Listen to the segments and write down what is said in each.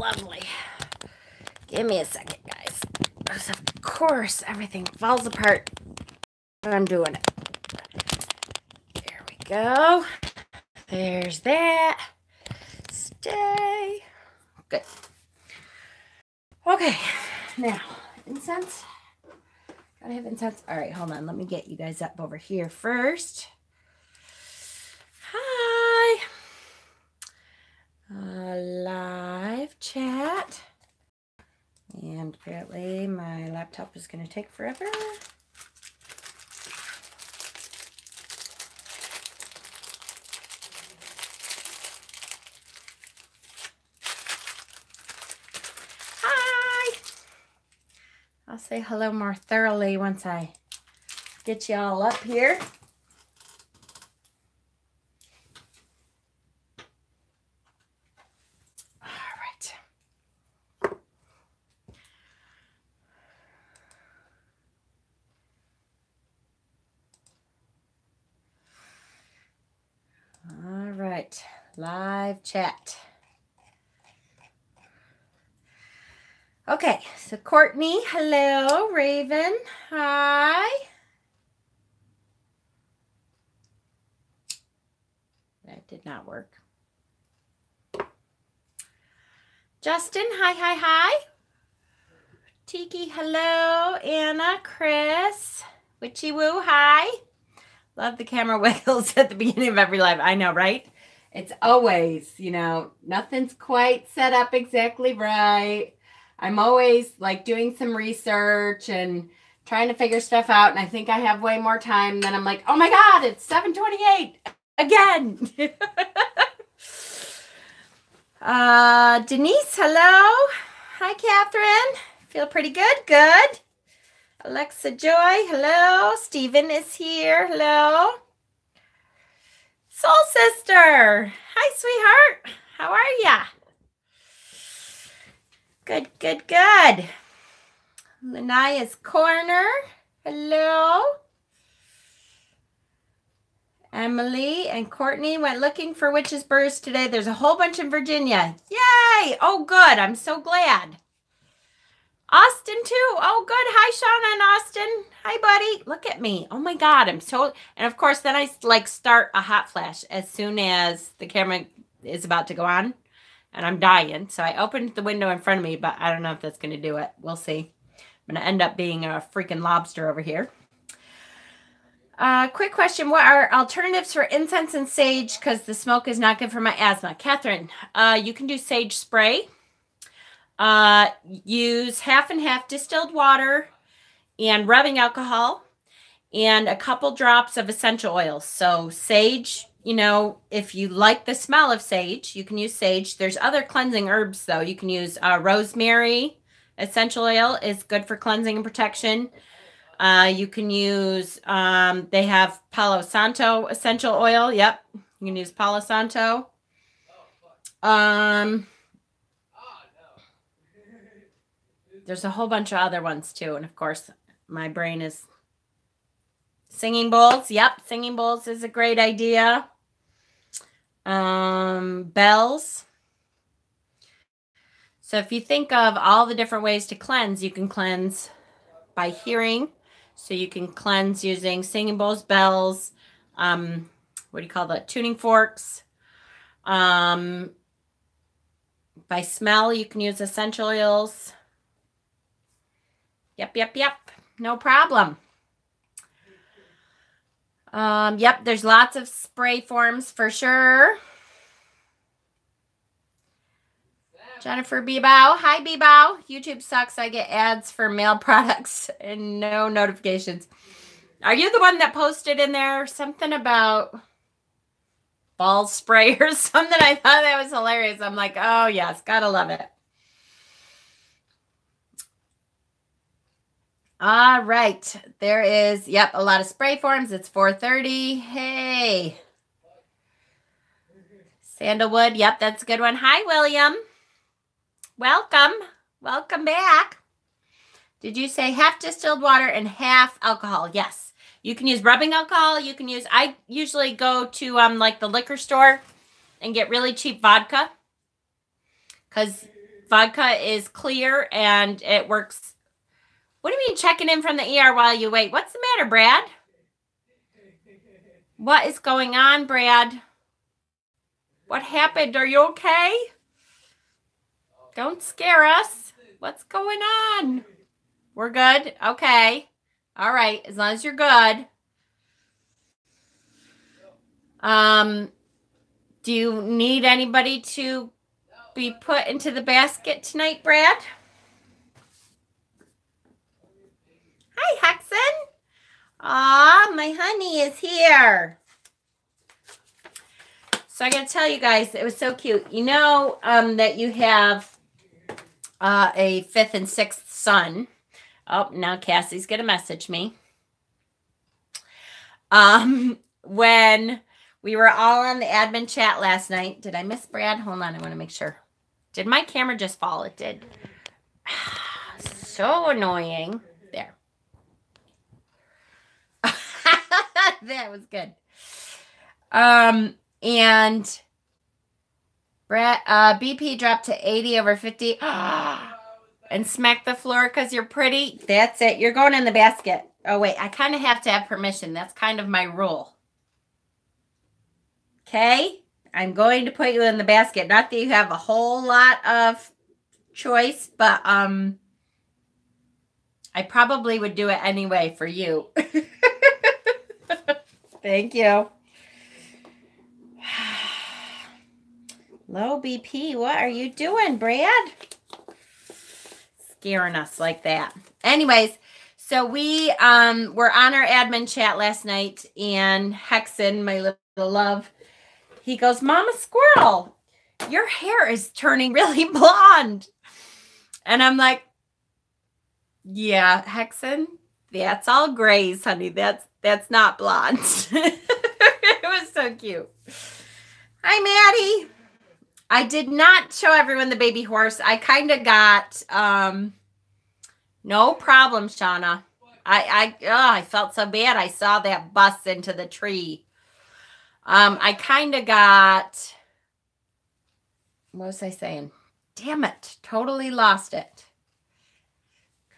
lovely. Give me a second, guys. Because of course, everything falls apart when I'm doing it. There we go. There's that. Stay. Good. Okay, now, incense. Gotta have incense. All right, hold on. Let me get you guys up over here first. Hi. Live chat. And apparently my laptop is going to take forever. Hi. I'll say hello more thoroughly once I get you all up here. Live chat. Okay, so Courtney, hello. Raven, hi. That did not work. Justin, hi. Tiki, hello. Anna, Chris, Witchy Woo, hi. Love the camera wiggles at the beginning of every live. I know, right? It's always, you know, nothing's quite set up exactly right. I'm always like doing some research and trying to figure stuff out. And I think I have way more time. Then I'm like, oh my God, it's 7:28 again. Denise, hello. Hi, Catherine. Feel pretty good? Good. Alexa Joy, hello. Stephen is here. Hello. Soul Sister. Hi, sweetheart. How are ya? Good. Lanaya's Corner. Hello. Emily and Courtney went looking for witches' burrs today. There's a whole bunch in Virginia. Yay! Oh, good. I'm so glad. Austin, too. Oh, good. Hi, Shauna and Austin. Hi, buddy. Look at me. Oh, my God. I'm so... And, of course, then I, like, start a hot flash as soon as the camera is about to go on. And I'm dying. So I opened the window in front of me, but I don't know if that's going to do it. We'll see. I'm going to end up being a freaking lobster over here. Quick question. What are alternatives for incense and sage? Because the smoke is not good for my asthma. Catherine, you can do sage spray. Use half and half distilled water and rubbing alcohol and a couple drops of essential oils. So sage, you know, if you like the smell of sage, you can use sage. There's other cleansing herbs, though. You can use rosemary essential oil is good for cleansing and protection. You can use, they have Palo Santo essential oil. Yep. You can use Palo Santo. There's a whole bunch of other ones too. And of course, my brain is singing bowls. Yep. Singing bowls is a great idea. Bells. So if you think of all the different ways to cleanse, you can cleanse by hearing. So you can cleanse using singing bowls, bells, what do you call that? Tuning forks. By smell, you can use essential oils. Yep. No problem. Yep, there's lots of spray forms for sure. Jennifer Bebow. Hi, Bebow. YouTube sucks. I get ads for male products and no notifications. Are you the one that posted in there something about ball spray or something? I thought that was hilarious. I'm like, oh, yes. Gotta love it. All right. There is, yep, a lot of spray forms. It's 4:30. Hey. Sandalwood. Yep, that's a good one. Hi, William. Welcome back. Did you say half distilled water and half alcohol? Yes. You can use rubbing alcohol. You can use, I usually go to like the liquor store and get really cheap vodka. Because Vodka is clear and it works. What do you mean checking in from the ER while you wait? What's the matter, Brad? What is going on, Brad? What happened? Are you okay? Don't scare us. What's going on? We're good? Okay. All right. As long as you're good. Do you need anybody to be put into the basket tonight, Brad? Hi, Hexen. Aw, my honey is here. So I got to tell you guys, it was so cute. You know that you have a 5th and 6th son. Oh, now Cassie's going to message me. When we were all on the admin chat last night. Did I miss Brad? Hold on, I want to make sure. Did my camera just fall? It did. So annoying. There. That was good. And Brad, BP dropped to 80 over 50. And smack the floor because you're pretty. That's it. You're going in the basket. Oh, wait. I kind of have to have permission. That's kind of my rule. Okay? I'm going to put you in the basket. Not that you have a whole lot of choice, but I probably would do it anyway for you. Thank you. Low BP. What are you doing, Brad? Scaring us like that. Anyways, so we were on our admin chat last night, and Hexen, my little love, he goes, Mama Squirrel, your hair is turning really blonde. And I'm like, yeah, Hexen, that's all grays, honey. That's not blonde. It was so cute. Hi, Maddie. I did not show everyone the baby horse. I kind of got, no problem, Shauna. I felt so bad. I saw that bus into the tree. I kind of got, what was I saying? Damn it. Totally lost it.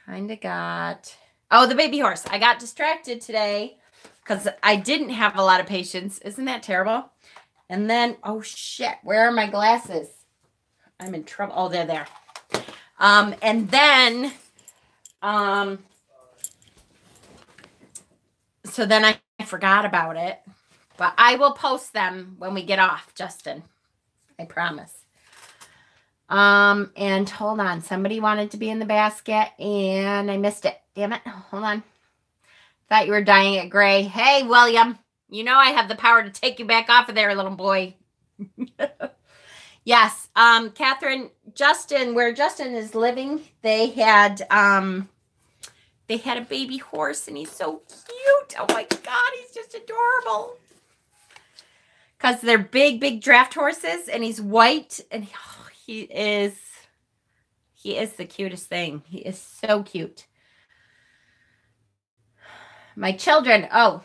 Kind of got, oh, the baby horse. I got distracted today because I didn't have a lot of patience. Isn't that terrible? And then, oh shit, where are my glasses? I'm in trouble. Oh, they're there. And then, so then I forgot about it, but I will post them when we get off, Justin. I promise. And hold on, somebody wanted to be in the basket and I missed it. Damn it. Hold on. Thought you were dying at gray. Hey, William. You know I have the power to take you back off of there, little boy. Yes. Catherine, Justin, where Justin is living, they had a baby horse and he's so cute. Oh my God, he's just adorable. Because they're big, big draft horses and he's white and he is the cutest thing. He is so cute. My children, oh.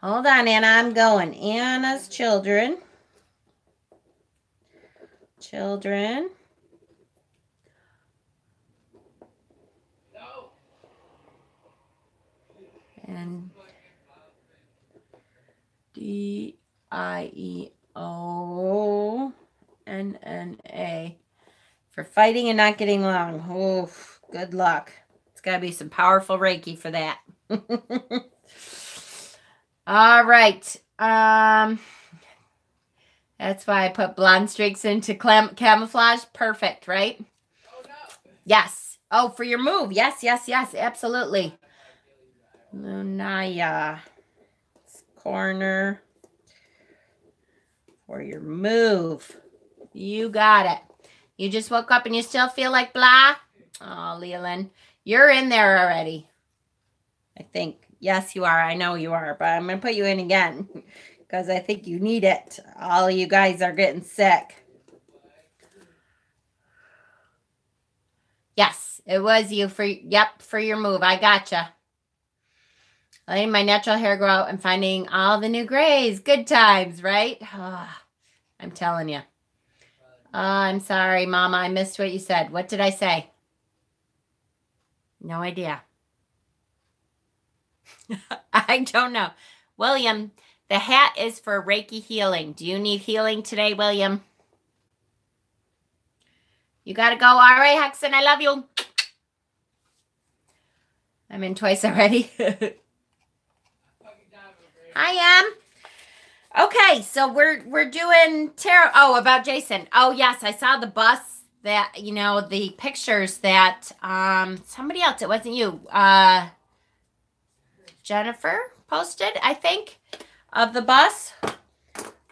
Hold on, Anna, I'm going. Anna's children. Children. No. And DIEONNA for fighting and not getting along. Oh, good luck. It's got to be some powerful Reiki for that. All right. That's why I put blonde streaks into camouflage. Perfect, right? Oh, no. Yes. Oh, for your move. Yes, yes, yes. Absolutely. Lunaya. Corner. For your move. You got it. You just woke up and you still feel like blah? Oh, Leland. You're in there already. I think. Yes, you are. I know you are. But I'm going to put you in again. Because I think you need it. All of you guys are getting sick. Yes, it was you for, yep, for your move. I gotcha. Letting my natural hair grow out and finding all the new grays. Good times, right? Oh, I'm telling you. I'm sorry, Mama. I missed what you said. What did I say? No idea. I don't know. William, the hat is for Reiki healing. Do you need healing today, William? You got to go. All right, Hexen, I love you. I'm in twice already. I am. Okay, so we're doing tarot. Oh, about Jason. Oh, yes, I saw the bus that, you know, the pictures that somebody else, it wasn't you, Jennifer posted, I think, of the bus.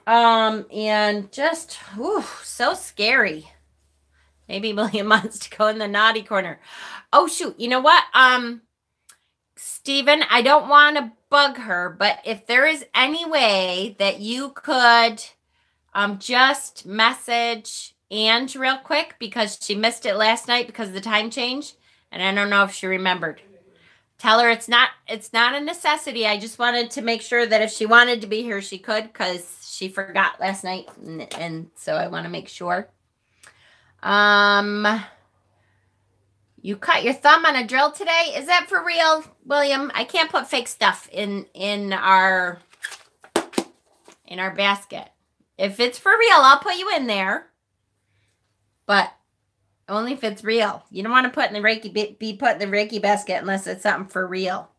And just, ooh, so scary. Maybe William wants to go in the naughty corner. Oh, shoot. You know what? Stephen, I don't want to bug her, but if there is any way that you could just message Ange real quick, because she missed it last night because of the time change, and I don't know if she remembered. Tell her it's not a necessity. I just wanted to make sure that if she wanted to be here, she could, because she forgot last night, and so I want to make sure. You cut your thumb on a drill today? Is that for real, William? I can't put fake stuff in our basket. If it's for real, I'll put you in there. But only if it's real. You don't want to put in the Reiki, be put in the Reiki basket unless it's something for real.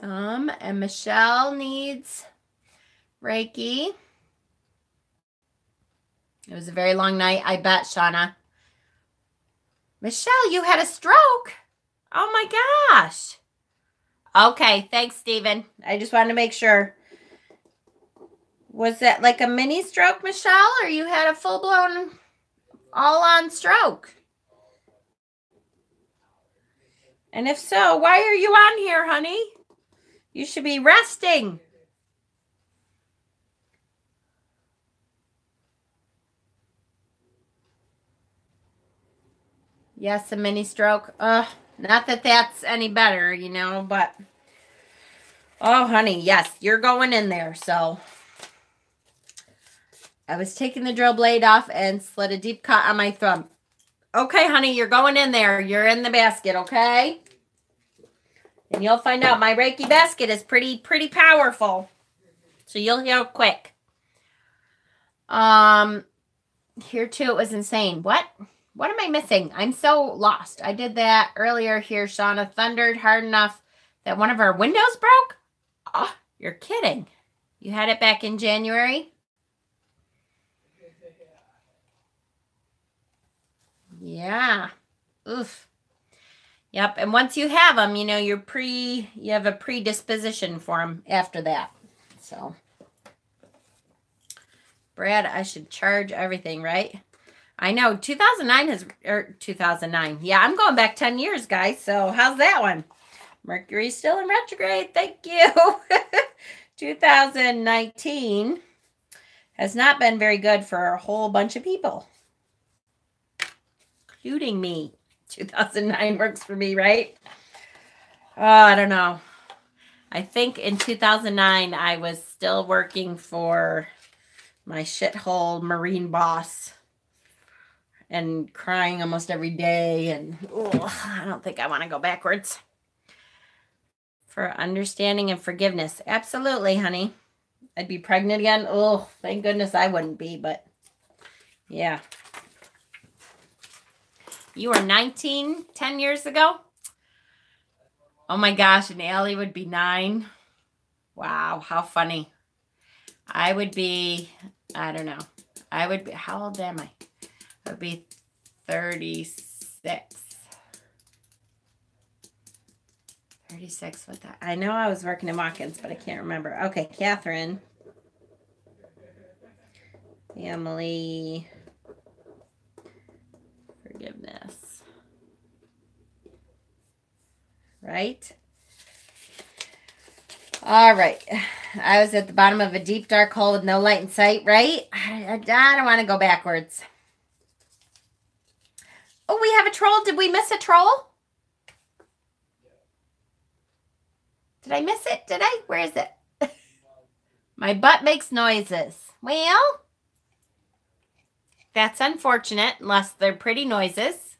And Michelle needs Reiki. It was a very long night, I bet, Shauna. Michelle, you had a stroke. Oh my gosh. Okay, thanks, Stephen. I just wanted to make sure. Was that like a mini stroke, Michelle, or you had a full-blown, all-on stroke? And if so, why are you on here, honey? You should be resting. Yes, a mini stroke. Not that that's any better, you know, but oh, honey, yes, you're going in there. So I was taking the drill blade off and slid a deep cut on my thumb. Okay, honey, you're going in there. You're in the basket, okay? And you'll find out my Reiki basket is pretty powerful. So you'll heal quick. Here too, it was insane. What am I missing? I'm so lost. I did that earlier here, Shauna. Thundered hard enough that one of our windows broke? Oh, you're kidding. You had it back in January? Yeah. Oof. Yep. And once you have them, you know, you have a predisposition for them after that. So, Brad, I should charge everything, right? I know 2009. Yeah, I'm going back 10 years, guys. So how's that one? Mercury's still in retrograde. Thank you. 2019 has not been very good for a whole bunch of people, including me. 2009 works for me, right? Oh, I don't know. I think in 2009, I was still working for my shithole Marine boss and crying almost every day. And I don't think I want to go backwards. For understanding and forgiveness. Absolutely, honey. I'd be pregnant again. Oh, thank goodness I wouldn't be, but yeah. You were 19 10 years ago? Oh my gosh, and Allie would be 9. Wow, how funny. I would be, I don't know. I would be, how old am I? I would be 36. 36 with that. I know I was working in Watkins, but I can't remember. Okay, Catherine. Family. Forgiveness. Right? All right. I was at the bottom of a deep, dark hole with no light in sight, right? I don't want to go backwards. Oh, we have a troll. Did we miss a troll? Did I miss it? Did I? Where is it? My butt makes noises. Well, that's unfortunate, unless they're pretty noises.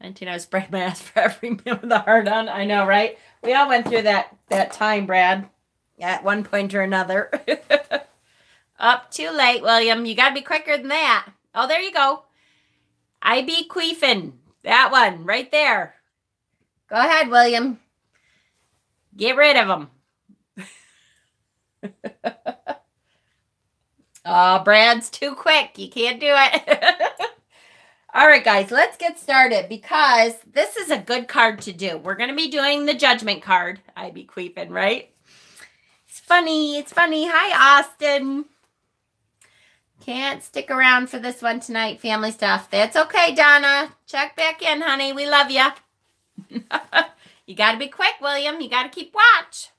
19, I sprayed my ass for every meal with a hard on. I know, right? We all went through that time, Brad, at one point or another. Up too late, William. You got to be quicker than that. Oh, there you go. I be queefing. That one right there. Go ahead, William. Get rid of them. Oh, Brad's too quick. You can't do it. All right, guys, let's get started because this is a good card to do. We're going to be doing the Judgment card. I be queefing, right? It's funny. It's funny. Hi, Austin. Can't stick around for this one tonight. Family stuff. That's okay, Donna. Check back in, honey. We love you. You got to be quick, William. You got to keep watch.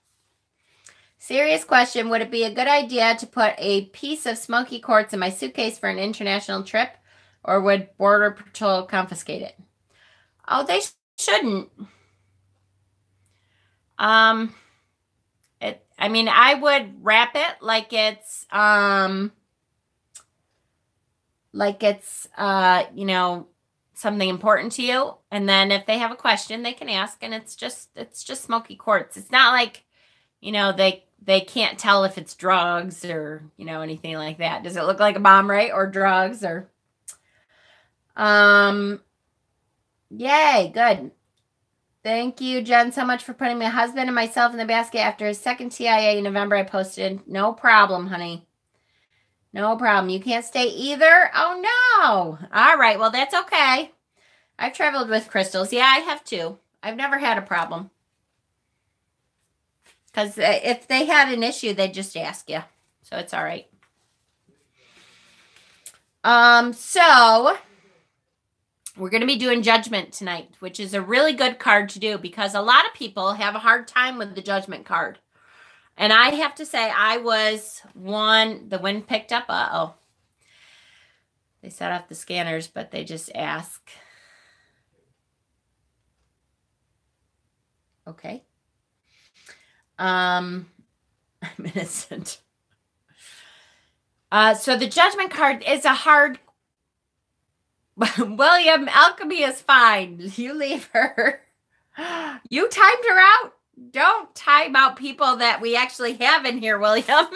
Serious question. Would it be a good idea to put a piece of Smokey Quartz in my suitcase for an international trip? Or would Border Patrol confiscate it? Oh, they shouldn't. I mean, I would wrap it like it's, you know, something important to you. And then if they have a question, they can ask. And it's just Smokey Quartz. It's not like, you know, they can't tell if it's drugs or, you know, anything like that. Does it look like a bomb, right? Or drugs or, yay, good. Thank you, Jen, so much for putting my husband and myself in the basket after his second TIA in November. I posted. No problem, honey. No problem. You can't stay either? Oh, no. All right. Well, that's okay. I've traveled with crystals. Yeah, I have too. I've never had a problem. Because if they had an issue, they'd just ask you. So it's all right. So we're going to be doing Judgment tonight, which is a really good card to do because a lot of people have a hard time with the Judgment card. And I have to say, I was one, the wind picked up. Uh-oh. They set off the scanners, but they just ask. Okay. I'm innocent. So the Judgment card is a hard. William, alchemy is fine. You leave her. You timed her out. Don't time out people that we actually have in here, William.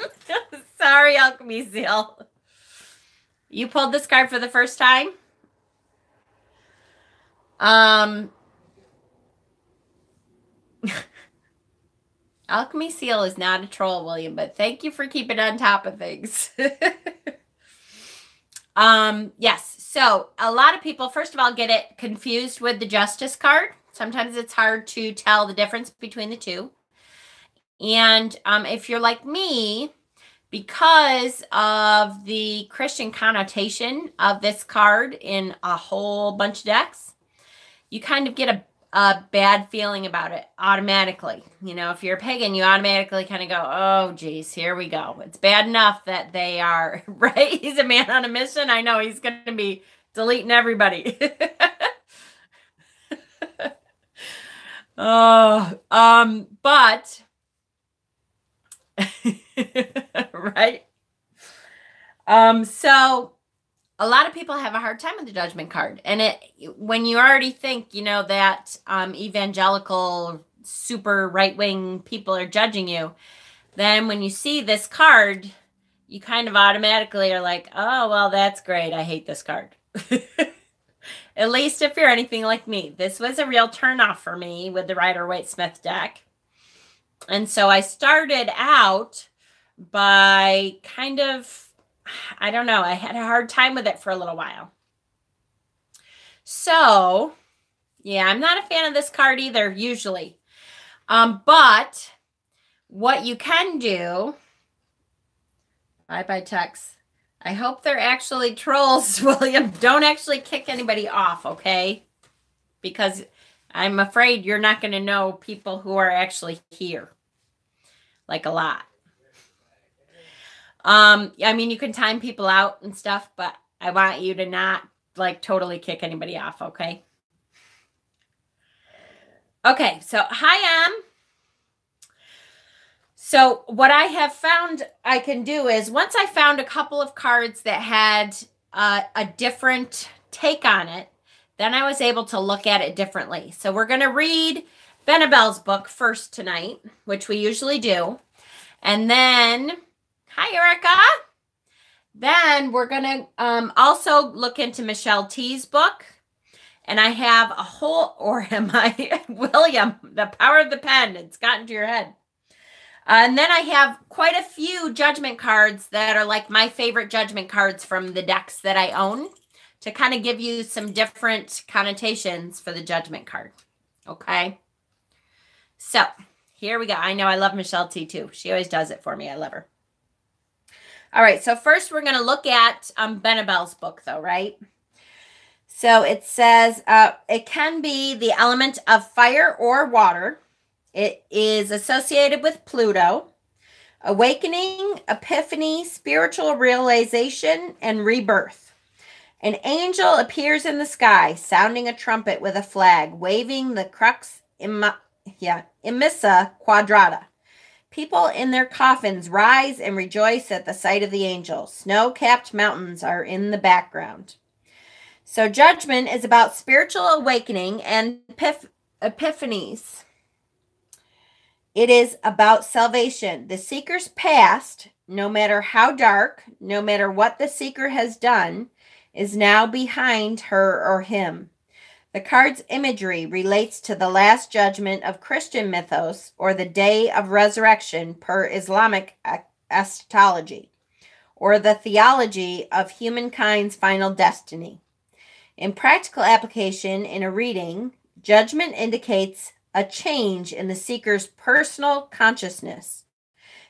Sorry, Alchemy Seal. You pulled this card for the first time? Alchemy Seal is not a troll, William, but thank you for keeping on top of things. Yes, so a lot of people, first of all, get it confused with the Justice card. Sometimes it's hard to tell the difference between the two. And if you're like me, because of the Christian connotation of this card in a whole bunch of decks, you kind of get a bad feeling about it automatically. You know, if you're a pagan, you automatically kind of go, oh, geez, here we go. It's bad enough that they are, right? He's a man on a mission. I know he's going to be deleting everybody. Oh, but, right? So a lot of people have a hard time with the Judgment card. And when you already think, you know, that evangelical, super right-wing people are judging you, then when you see this card, you kind of automatically are like, oh, well, that's great. I hate this card. At least if you're anything like me. This was a real turnoff for me with the Rider-Waite-Smith deck. And so I started out by kind of, I don't know, I had a hard time with it for a little while. So, yeah, I'm not a fan of this card either, usually. But what you can do, bye-bye Tex. I hope they're actually trolls, William. Don't actually kick anybody off, okay? Because I'm afraid you're not going to know people who are actually here. Like a lot. I mean, you can time people out and stuff, but I want you to not, like, totally kick anybody off, okay? Okay, so hi, Em. So what I have found I can do is once I found a couple of cards that had a different take on it, then I was able to look at it differently. So we're going to read Benabelle's book first tonight, which we usually do. And then, hi, Erica. Then we're going to also look into Michelle T's book. And I have a whole, or am I, William, The Power of the Pen. It's gotten to your head. And then I have quite a few Judgment cards that are like my favorite Judgment cards from the decks that I own to kind of give you some different connotations for the Judgment card. Okay. So here we go. I know I love Michelle T too. She always does it for me. I love her. All right. So first we're going to look at Benabelle's book though, right? So it says it can be the element of fire or water. It is associated with Pluto, awakening, epiphany, spiritual realization, and rebirth. An angel appears in the sky, sounding a trumpet with a flag, waving the crux Imissa quadrata. People in their coffins rise and rejoice at the sight of the angel. Snow-capped mountains are in the background. So Judgment is about spiritual awakening and epiphanies. It is about salvation. The seeker's past, no matter how dark, no matter what the seeker has done, is now behind her or him. The card's imagery relates to the last judgment of Christian mythos or the day of resurrection per Islamic eschatology, or the theology of humankind's final destiny. In practical application in a reading, Judgment indicates a change in the seeker's personal consciousness,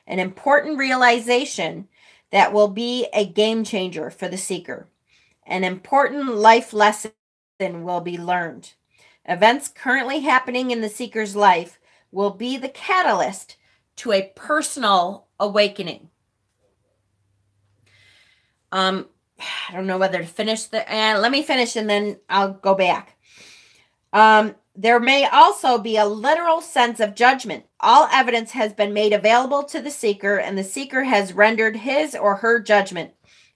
an important realization that will be a game changer for the seeker. An important life lesson will be learned. Events currently happening in the seeker's life will be the catalyst to a personal awakening. I don't know whether to finish let me finish and then I'll go back. There may also be a literal sense of judgment. All evidence has been made available to the seeker, and the seeker has rendered his or her judgment.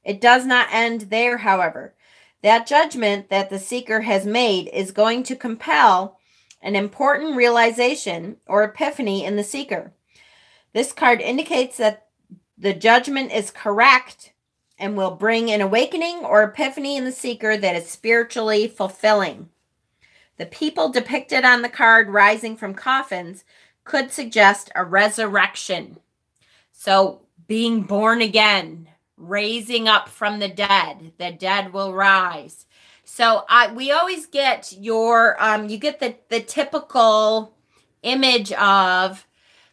It does not end there, however. That judgment that the seeker has made is going to compel an important realization or epiphany in the seeker. This card indicates that the judgment is correct and will bring an awakening or epiphany in the seeker that is spiritually fulfilling. The people depicted on the card rising from coffins could suggest a resurrection. So being born again, raising up from the dead will rise. So we always get your, you get the typical image of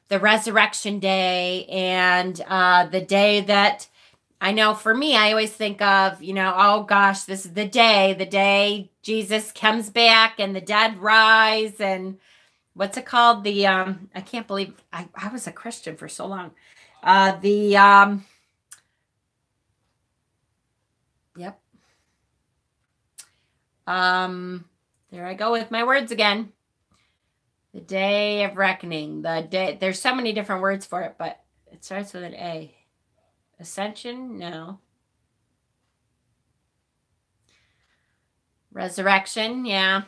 the resurrection day and the day that, I know for me, I always think of, oh gosh, this is the day Jesus comes back and the dead rise and what's it called? I can't believe I was a Christian for so long. Yep. There I go with my words again. The day of reckoning. There's so many different words for it, but it starts with an A. Ascension? No. Resurrection? Yeah.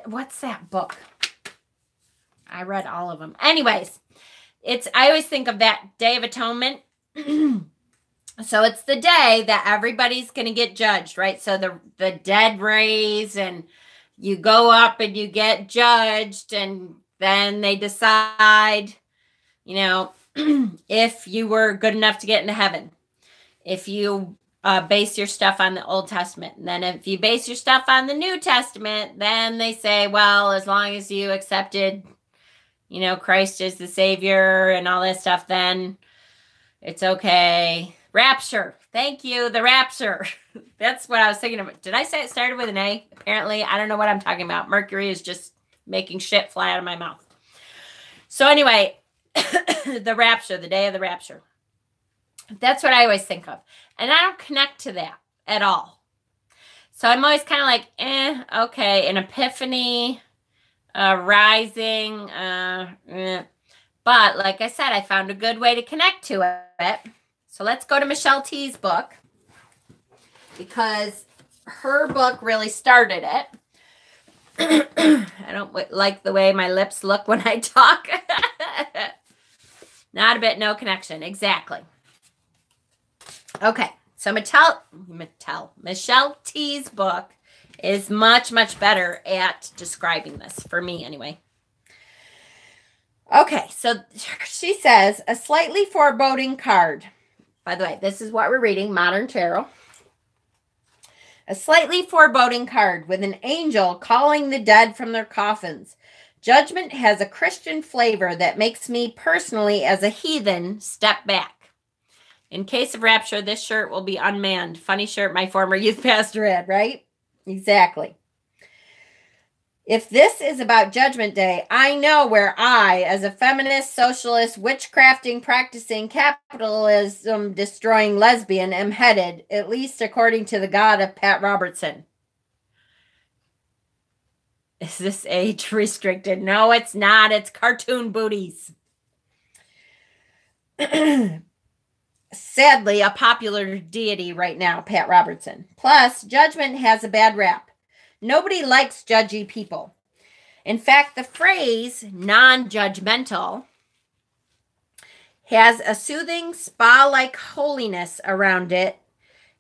What's that book? I read all of them. Anyways, I always think of that Day of Atonement. So it's the day that everybody's going to get judged, right? So the dead raise and you go up and you get judged and then they decide, if you were good enough to get into heaven. If you base your stuff on the Old Testament. And then if you base your stuff on the New Testament, then they say, well, as long as you accepted, Christ as the Savior and all that stuff, then it's okay. Rapture. Thank you. The rapture. That's what I was thinking of. Did I say it started with an A? Apparently, I don't know what I'm talking about. Mercury is just making shit fly out of my mouth. So anyway, the rapture, the day of the rapture. That's what I always think of. And I don't connect to that at all. So I'm always kind of like, okay, an epiphany, rising, But But like I said, I found a good way to connect to it. So let's go to Michelle T's book, because her book really started it. I don't like the way my lips look when I talk. Not a bit, no connection. Exactly. Okay, so Michelle T's book is much, much better at describing this, for me anyway. Okay, so she says, a slightly foreboding card. By the way, this is what we're reading, Modern Tarot. A slightly foreboding card with an angel calling the dead from their coffins. Judgment has a Christian flavor that makes me personally, as a heathen, step back. In case of rapture, this shirt will be unmanned. Funny shirt my former youth pastor had, right? Exactly. If this is about Judgment Day, I know where I, as a feminist, socialist, witchcrafting, practicing, capitalism, destroying lesbian, am headed, at least according to the God of Pat Robertson. Is this age restricted? No, it's not. It's cartoon booties. Sadly, a popular deity right now, Pat Robertson. Plus, Judgment has a bad rap. Nobody likes judgy people. In fact, the phrase non-judgmental has a soothing spa-like holiness around it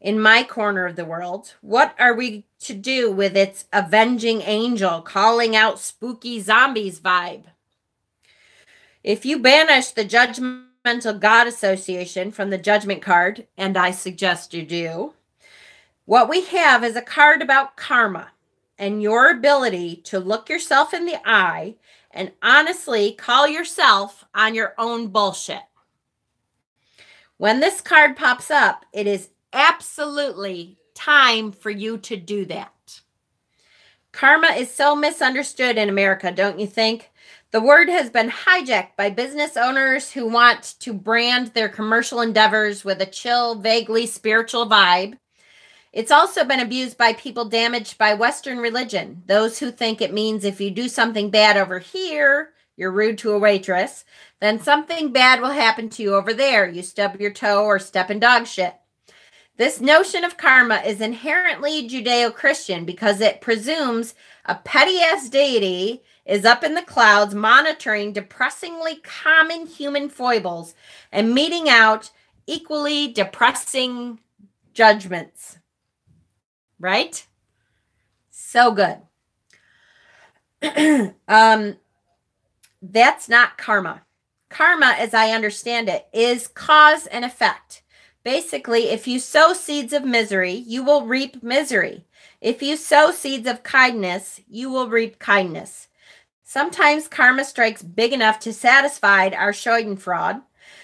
in my corner of the world. What are we to do with its avenging angel calling out spooky zombies vibe? If you banish the judgmental God association from the judgment card, and I suggest you do, what we have is a card about karma and your ability to look yourself in the eye and honestly call yourself on your own bullshit. When this card pops up, it is absolutely time for you to do that. Karma is so misunderstood in America, don't you think? The word has been hijacked by business owners who want to brand their commercial endeavors with a chill, vaguely spiritual vibe. It's also been abused by people damaged by Western religion. Those who think it means if you do something bad over here, you're rude to a waitress, then something bad will happen to you over there. You stub your toe or step in dog shit. This notion of karma is inherently Judeo-Christian because it presumes a petty-ass deity is up in the clouds monitoring depressingly common human foibles and meting out equally depressing judgments. Right? So good. That's not karma. Karma, as I understand it, is cause and effect. Basically, if you sow seeds of misery, you will reap misery. If you sow seeds of kindness, you will reap kindness. Sometimes karma strikes big enough to satisfy our schadenfreude,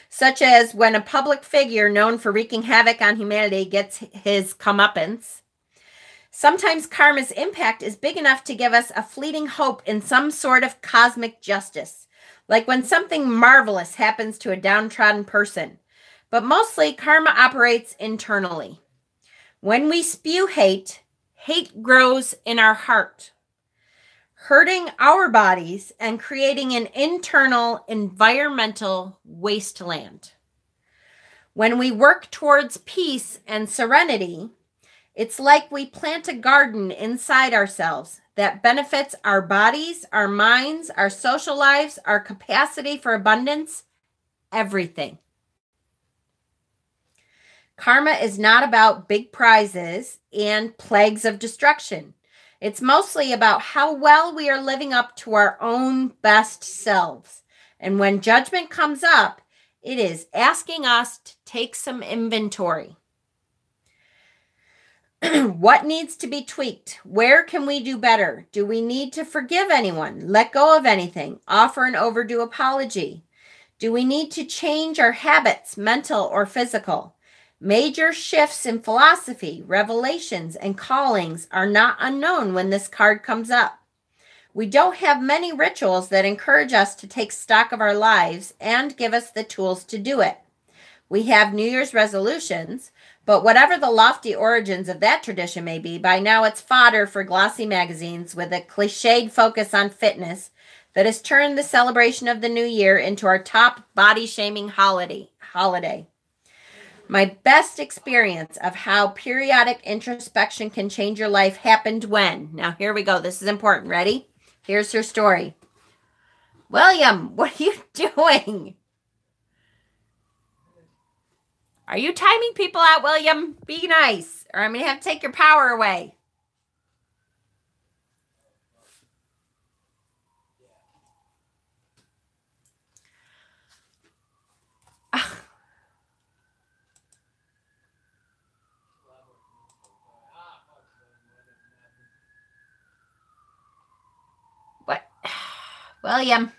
such as when a public figure known for wreaking havoc on humanity gets his comeuppance. Sometimes karma's impact is big enough to give us a fleeting hope in some sort of cosmic justice, like when something marvelous happens to a downtrodden person. But mostly, karma operates internally. When we spew hate, hate grows in our heart, hurting our bodies and creating an internal environmental wasteland. When we work towards peace and serenity, it's like we plant a garden inside ourselves that benefits our bodies, our minds, our social lives, our capacity for abundance, everything. Karma is not about big prizes and plagues of destruction. It's mostly about how well we are living up to our own best selves. And when judgment comes up, it is asking us to take some inventory. What needs to be tweaked? Where can we do better? Do we need to forgive anyone? Let go of anything? Offer an overdue apology? Do we need to change our habits, mental or physical? Major shifts in philosophy, revelations, and callings are not unknown when this card comes up. We don't have many rituals that encourage us to take stock of our lives and give us the tools to do it. We have New Year's resolutions, but whatever the lofty origins of that tradition may be, by now it's fodder for glossy magazines with a cliched focus on fitness that has turned the celebration of the new year into our top body-shaming holiday. My best experience of how periodic introspection can change your life happened when. Now, here we go. This is important. Ready? Here's her story. William, what are you doing? Are you timing people out, William? Be nice, or I'm going to have to take your power away. What? William.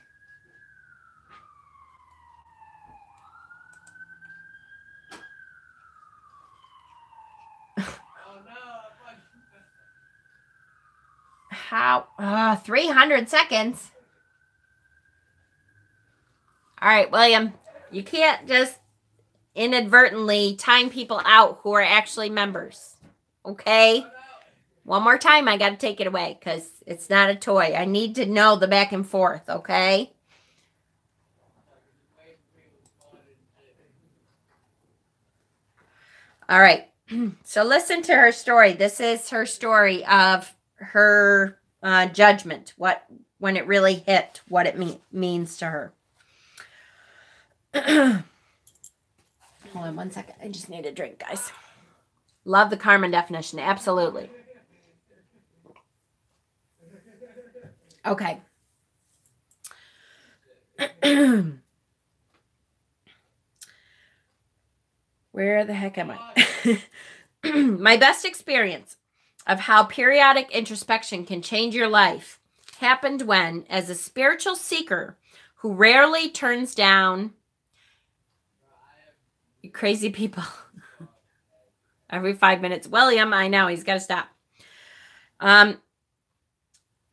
How? 300 seconds. All right, William, you can't just inadvertently time people out who are actually members. Okay? One more time, I got to take it away because it's not a toy. I need to know the back and forth, okay? All right. So listen to her story. This is her story of her judgment, when it really hit, what it means to her. Hold on one second. I just need a drink, guys. Love the Carmen definition. Absolutely. Okay. Where the heck am I? My best experience of how periodic introspection can change your life happened when, as a spiritual seeker who rarely turns down crazy people every 5 minutes. William, I know, he's got to stop.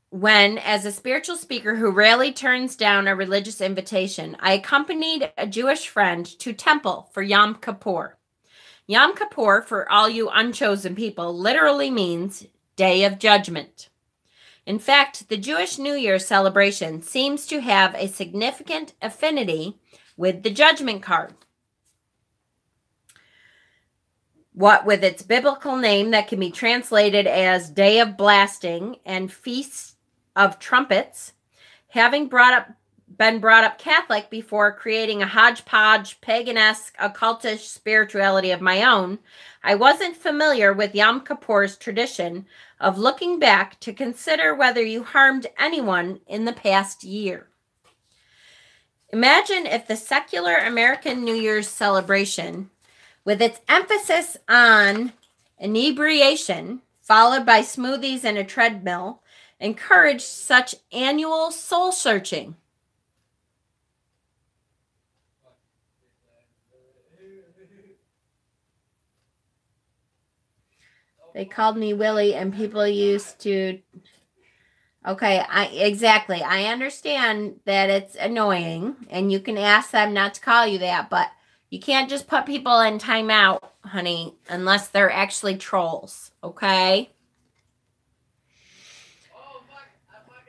When, as a spiritual speaker who rarely turns down a religious invitation, I accompanied a Jewish friend to temple for Yom Kippur. Yom Kippur, for all you unchosen people, literally means Day of Judgment. In fact, the Jewish New Year celebration seems to have a significant affinity with the Judgment card. What with its biblical name that can be translated as Day of Blasting and Feast of Trumpets, having been brought up Catholic before creating a hodgepodge, pagan-esque, occultish spirituality of my own, I wasn't familiar with Yom Kippur's tradition of looking back to consider whether you harmed anyone in the past year. Imagine if the secular American New Year's celebration, with its emphasis on inebriation, followed by smoothies and a treadmill, encouraged such annual soul searching. They called me Willie, and people used to... Okay, exactly. I understand that it's annoying, and you can ask them not to call you that, but you can't just put people in timeout, honey, unless they're actually trolls, okay?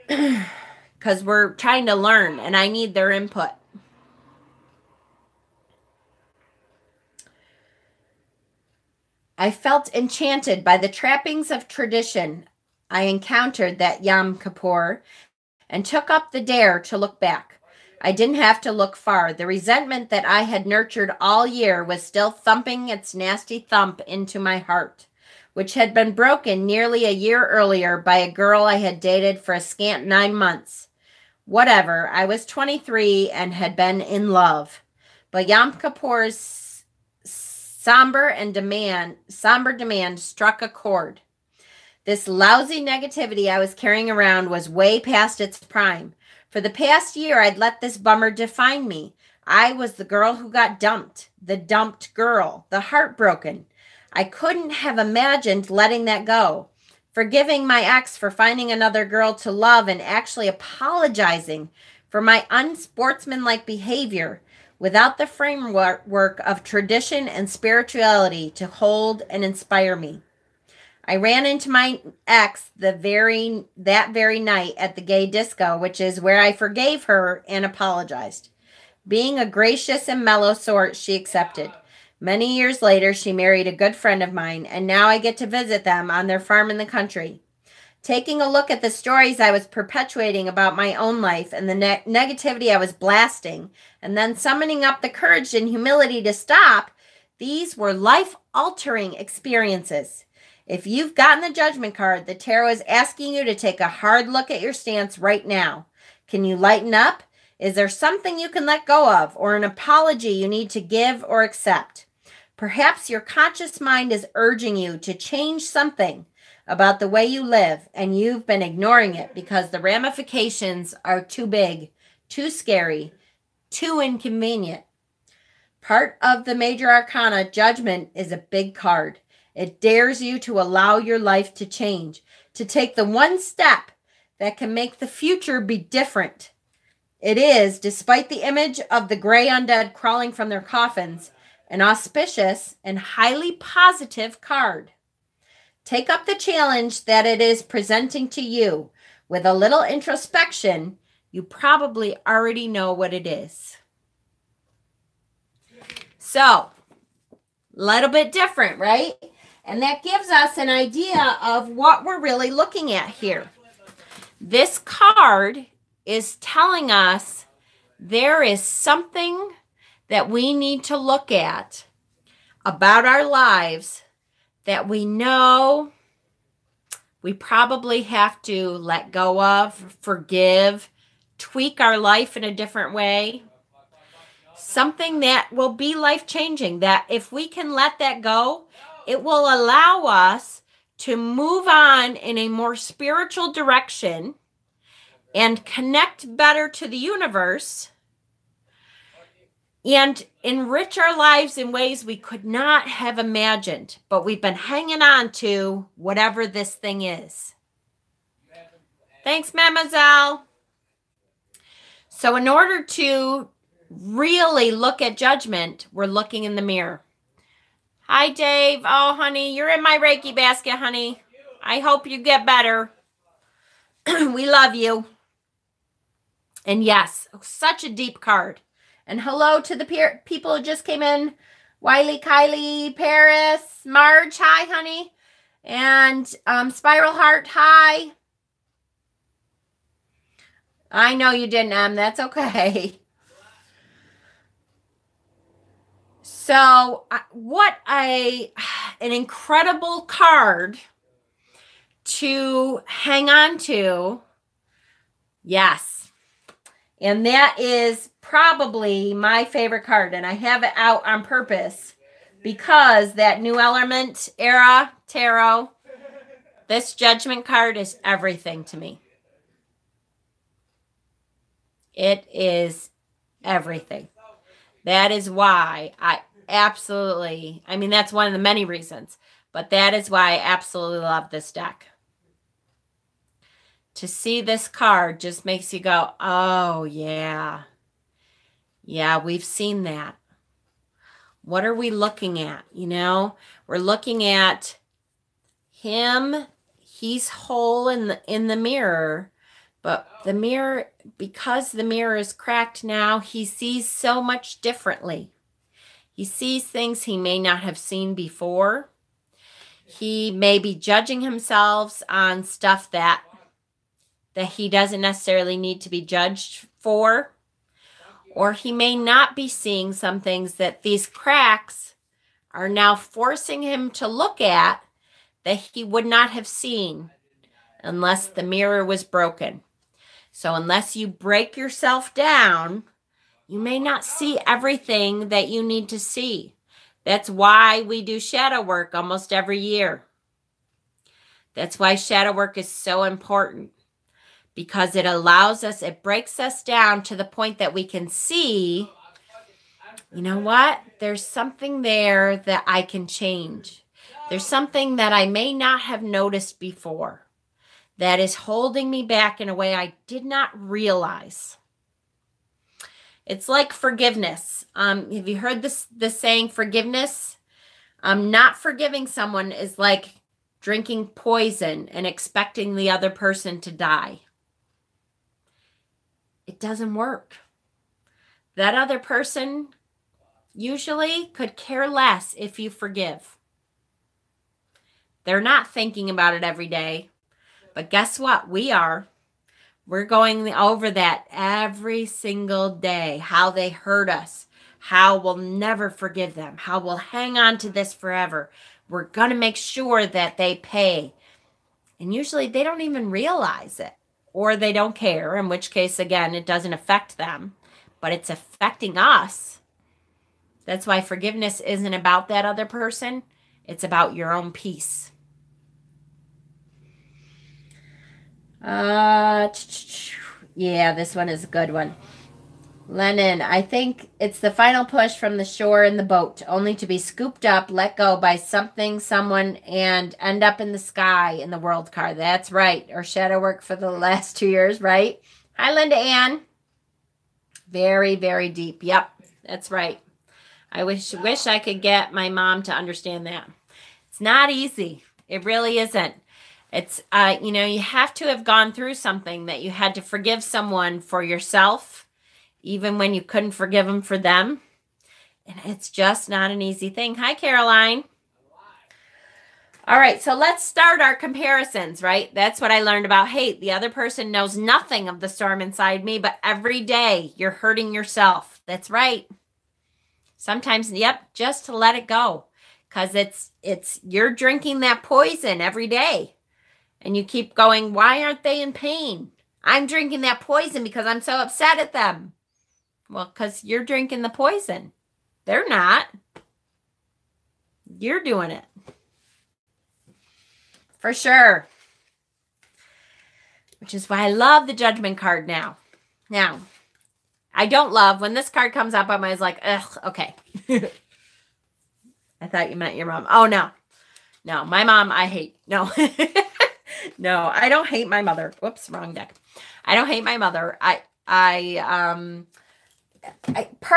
Because we're trying to learn, and I need their input. I felt enchanted by the trappings of tradition I encountered that Yom Kippur and took up the dare to look back. I didn't have to look far. The resentment that I had nurtured all year was still thumping its nasty thump into my heart, which had been broken nearly a year earlier by a girl I had dated for a scant 9 months. Whatever, I was 23 and had been in love. But Yom Kippur's somber demand struck a chord. This lousy negativity I was carrying around was way past its prime. For the past year, I'd let this bummer define me. I was the girl who got dumped, the dumped girl, the heartbroken. I couldn't have imagined letting that go, forgiving my ex for finding another girl to love and actually apologizing for my unsportsmanlike behavior without the framework of tradition and spirituality to hold and inspire me. I ran into my ex that very night at the gay disco, which is where I forgave her and apologized. Being a gracious and mellow sort, she accepted. Many years later, she married a good friend of mine, and now I get to visit them on their farm in the country. Taking a look at the stories I was perpetuating about my own life and the negativity I was blasting, and then summoning up the courage and humility to stop, these were life-altering experiences. If you've gotten the Judgment card, the tarot is asking you to take a hard look at your stance right now. Can you lighten up? Is there something you can let go of, or an apology you need to give or accept? Perhaps your conscious mind is urging you to change something about the way you live, and you've been ignoring it because the ramifications are too big, too scary, too inconvenient. Part of the major arcana, Judgment, is a big card. It dares you to allow your life to change, to take the one step that can make the future be different. It is, despite the image of the gray undead crawling from their coffins, an auspicious and highly positive card. Take up the challenge that it is presenting to you. With a little introspection, you probably already know what it is. So, a little bit different, right? And that gives us an idea of what we're really looking at here. This card is telling us there is something that we need to look at about our lives that we know we probably have to let go of, forgive, tweak our life in a different way. Something that will be life-changing, that if we can let that go, it will allow us to move on in a more spiritual direction and connect better to the universe and enrich our lives in ways we could not have imagined. But we've been hanging on to whatever this thing is. Thanks, Mademoiselle. So in order to really look at Judgment, we're looking in the mirror. Hi, Dave. Oh, honey, you're in my Reiki basket, honey. I hope you get better. We love you. And yes, such a deep card. And hello to the people who just came in. Wiley, Kylie, Paris, Marge, hi, honey. And Spiral Heart, hi. I know you didn't, Em. That's okay. So what an incredible card to hang on to. Yes. And that is probably my favorite card. And I have it out on purpose because that New Element era tarot, this Judgment card is everything to me. It is everything. That is why that's one of the many reasons, but that is why I absolutely love this deck. To see this card just makes you go, oh, yeah. Yeah, we've seen that. What are we looking at? You know, we're looking at him. He's whole in the mirror, but the mirror, because the mirror is cracked now, he sees so much differently. He sees things he may not have seen before. He may be judging himself on stuff that he doesn't necessarily need to be judged for. Or he may not be seeing some things that these cracks are now forcing him to look at that he would not have seen unless the mirror was broken. So unless you break yourself down, you may not see everything that you need to see. That's why we do shadow work almost every year. That's why shadow work is so important. Because it allows us, it breaks us down to the point that we can see, you know what? There's something there that I can change. There's something that I may not have noticed before that is holding me back in a way I did not realize. It's like forgiveness. Have you heard the saying forgiveness? Not forgiving someone is like drinking poison and expecting the other person to die. It doesn't work. That other person usually could care less if you forgive. They're not thinking about it every day. But guess what? We are. We're going over that every single day. How they hurt us. How we'll never forgive them. How we'll hang on to this forever. We're going to make sure that they pay. And usually they don't even realize it. Or they don't care. In which case, again, it doesn't affect them. But it's affecting us. That's why forgiveness isn't about that other person. It's about your own peace. Yeah, this one is a good one. Lennon, I think it's the final push from the shore in the boat, only to be scooped up, let go by something, someone, and end up in the sky in the world car. That's right. Or shadow work for the last 2 years, right? Hi, Linda Ann. Very, very deep. Yep, that's right. I wish I could get my mom to understand that. It's not easy. It really isn't. It's, you have to have gone through something that you had to forgive someone for yourself, even when you couldn't forgive them for them. And it's just not an easy thing. Hi, Caroline. All right, so let's start our comparisons, right? That's what I learned about hate. The other person knows nothing of the storm inside me, but every day you're hurting yourself. That's right. Sometimes, yep, just to let it go. Because you're drinking that poison every day. And you keep going, why aren't they in pain? I'm drinking that poison because I'm so upset at them. Well, because you're drinking the poison. They're not. You're doing it. For sure. Which is why I love the Judgment card now. Now, I don't love, when this card comes up, I'm always like, ugh, okay. I thought you meant your mom. Oh, no. No, my mom, I hate. No. No, I don't hate my mother. Whoops, wrong deck. I don't hate my mother. Part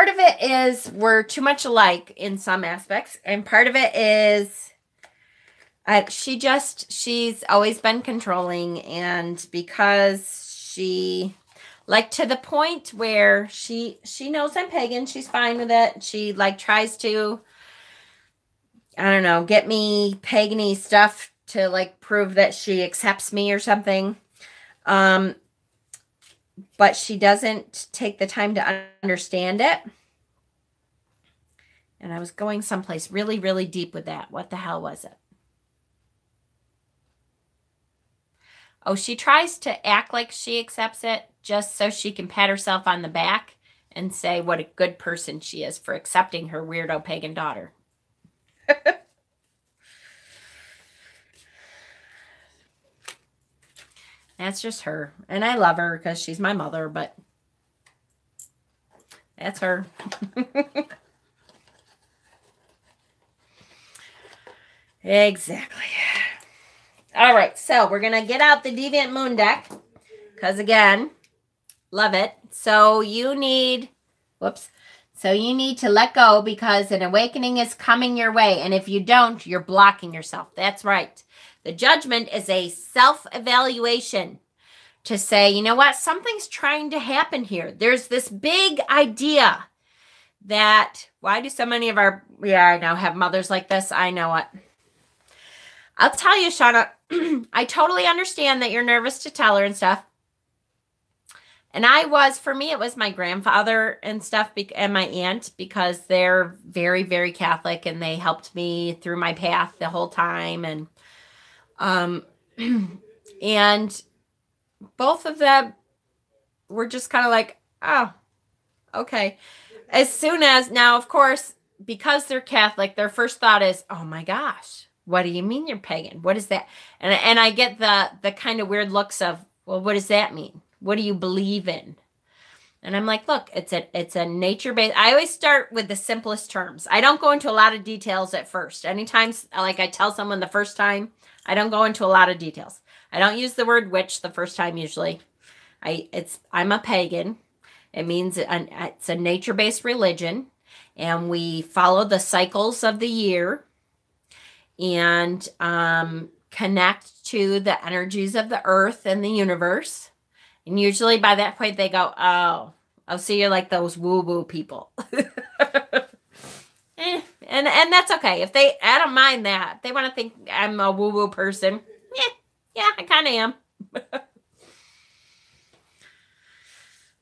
of it is we're too much alike in some aspects. And part of it is she's always been controlling. And because she, like, to the point where she knows I'm pagan, she's fine with it. She, like, tries to, I don't know, get me pagan-y stuff to, like, prove that she accepts me or something. But she doesn't take the time to understand it. And I was going someplace really, really deep with that. What the hell was it? Oh, she tries to act like she accepts it just so she can pat herself on the back and say what a good person she is for accepting her weirdo pagan daughter. That's just her. And I love her because she's my mother, but that's her. Exactly. All right, so we're going to get out the Deviant Moon deck because, again, love it. So you need, so you need to let go because an awakening is coming your way. And if you don't, you're blocking yourself. That's right. The Judgment is a self-evaluation to say, you know what? Something's trying to happen here. There's this big idea that, why do so many of our, I know, have mothers like this? I know it. I'll tell you, Shauna, I totally understand that you're nervous to tell her and stuff. And for me, it was my grandfather and stuff and my aunt because they're very, very Catholic and they helped me through my path the whole time. And and both of them were just kind of like, oh, okay. As soon as, now, of course, because they're Catholic, their first thought is, oh my gosh, what do you mean you're pagan? What is that? And I get the kind of weird looks of, well, what does that mean? What do you believe in? And I'm like, look, it's a nature-based. I always start with the simplest terms. I don't go into a lot of details at first. Anytime, like I tell someone the first time, I don't go into a lot of details. I don't use the word witch the first time usually. I'm a pagan. It means it's a nature-based religion, and we follow the cycles of the year. And connect to the energies of the earth and the universe. And usually by that point they go, oh, so you're like those woo-woo people. And that's okay. I don't mind that. If they want to think I'm a woo-woo person, yeah, I kind of am.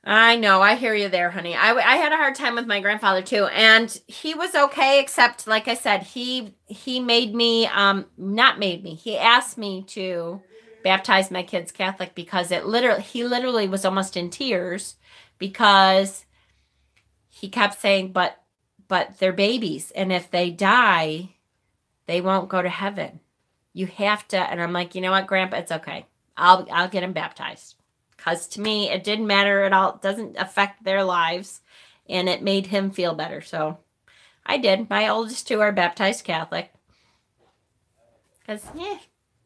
I know. I hear you there, honey. I had a hard time with my grandfather too. And he was okay, except like I said, he made me, he asked me to baptize my kids Catholic because he literally was almost in tears because he kept saying, but they're babies. And if they die, they won't go to heaven. You have to. And I'm like, you know what, Grandpa, it's okay. I'll get them baptized. Because to me, it didn't matter at all. It doesn't affect their lives. And it made him feel better. So I did. My oldest two are baptized Catholic. Because,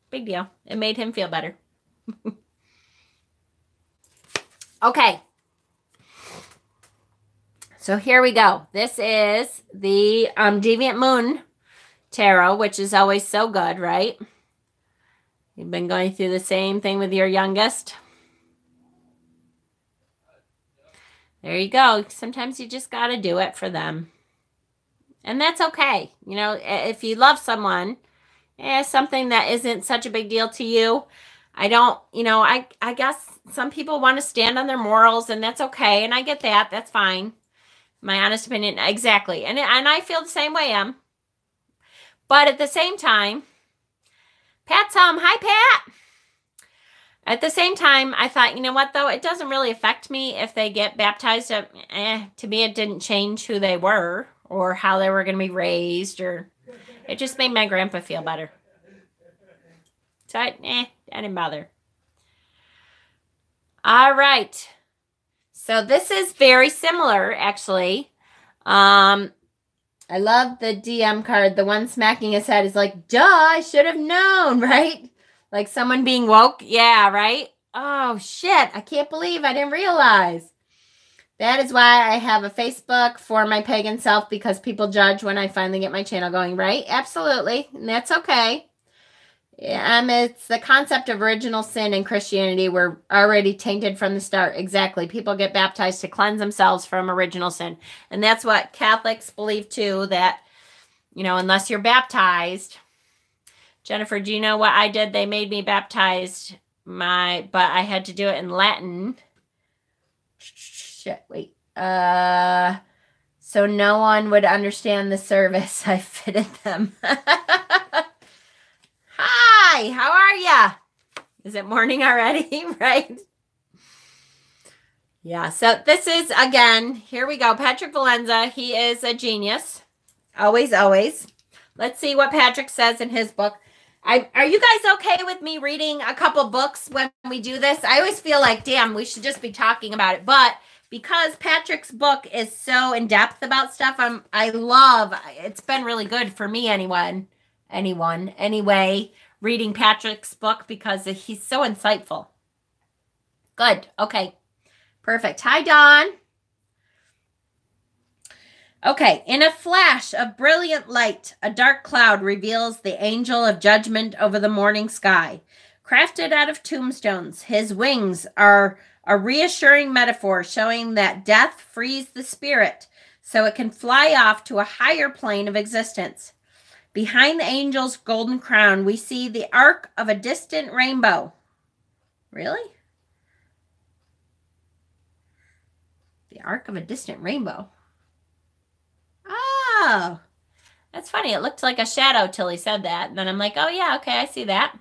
big deal. It made him feel better. Okay. So here we go. This is the Deviant Moon Tarot, which is always so good, right? You've been going through the same thing with your youngest. There you go. Sometimes you just got to do it for them. And that's okay. You know, if you love someone, something that isn't such a big deal to you, I guess some people want to stand on their morals, and that's okay. And I get that. That's fine. My honest opinion. Exactly. And I feel the same way, Em. But at the same time, Pat's home. Hi, Pat. At the same time, I thought, you know what, though? It doesn't really affect me if they get baptized. To me, it didn't change who they were or how they were going to be raised. Or it just made my grandpa feel better. So, I didn't bother. All right. So, this is very similar, actually. I love the DM card. The one smacking his head is like, duh, I should have known, right? Like someone being woke. Yeah, right? Oh, shit. I can't believe I didn't realize. That is why I have a Facebook for my pagan self, because people judge when I finally get my channel going, right? Absolutely. And that's okay. It's the concept of original sin in Christianity. We're already tainted from the start. Exactly. People get baptized to cleanse themselves from original sin. And that's what Catholics believe too, that, you know, unless you're baptized. Jennifer, do you know what I did? They made me baptized, but I had to do it in Latin. Shit, wait. So no one would understand the service. I fitted them. Hi, how are ya? Is it morning already? Right? Yeah, so this is, again, here we go. Patrick Valenza, he is a genius. Always, always. Let's see what Patrick says in his book. Are you guys okay with me reading a couple books when we do this? I always feel like, damn, we should just be talking about it. But because Patrick's book is so in-depth about stuff, it's been really good for me, anyway, reading Patrick's book because he's so insightful. Good. Okay. Perfect. Hi, Dawn. Okay, in a flash of brilliant light, a dark cloud reveals the angel of judgment over the morning sky. Crafted out of tombstones, his wings are a reassuring metaphor showing that death frees the spirit so it can fly off to a higher plane of existence. Behind the angel's golden crown, we see the arc of a distant rainbow. Really? The arc of a distant rainbow. Oh, that's funny. It looked like a shadow till he said that. And then I'm like, oh, yeah, okay, I see that.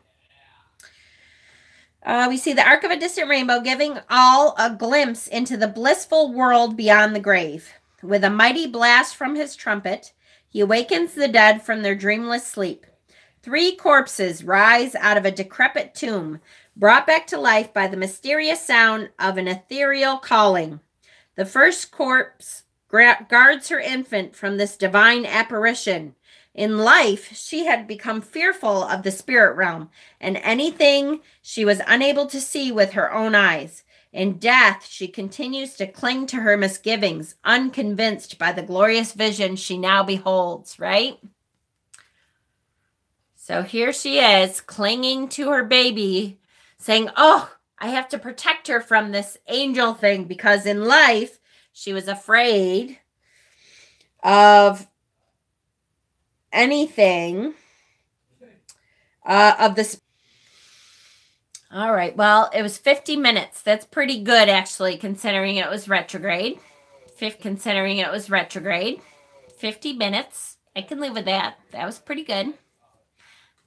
We see the arc of a distant rainbow giving all a glimpse into the blissful world beyond the grave. With a mighty blast from his trumpet, he awakens the dead from their dreamless sleep. 3 corpses rise out of a decrepit tomb, brought back to life by the mysterious sound of an ethereal calling. The first corpse guards her infant from this divine apparition. In life, she had become fearful of the spirit realm and anything she was unable to see with her own eyes. In death, she continues to cling to her misgivings, unconvinced by the glorious vision she now beholds, right? So here she is, clinging to her baby, saying, oh, I have to protect her from this angel thing, because in life, she was afraid of anything of this. All right, well, it was 50 minutes. That's pretty good, actually, considering it was retrograde. 50 minutes. I can live with that. That was pretty good.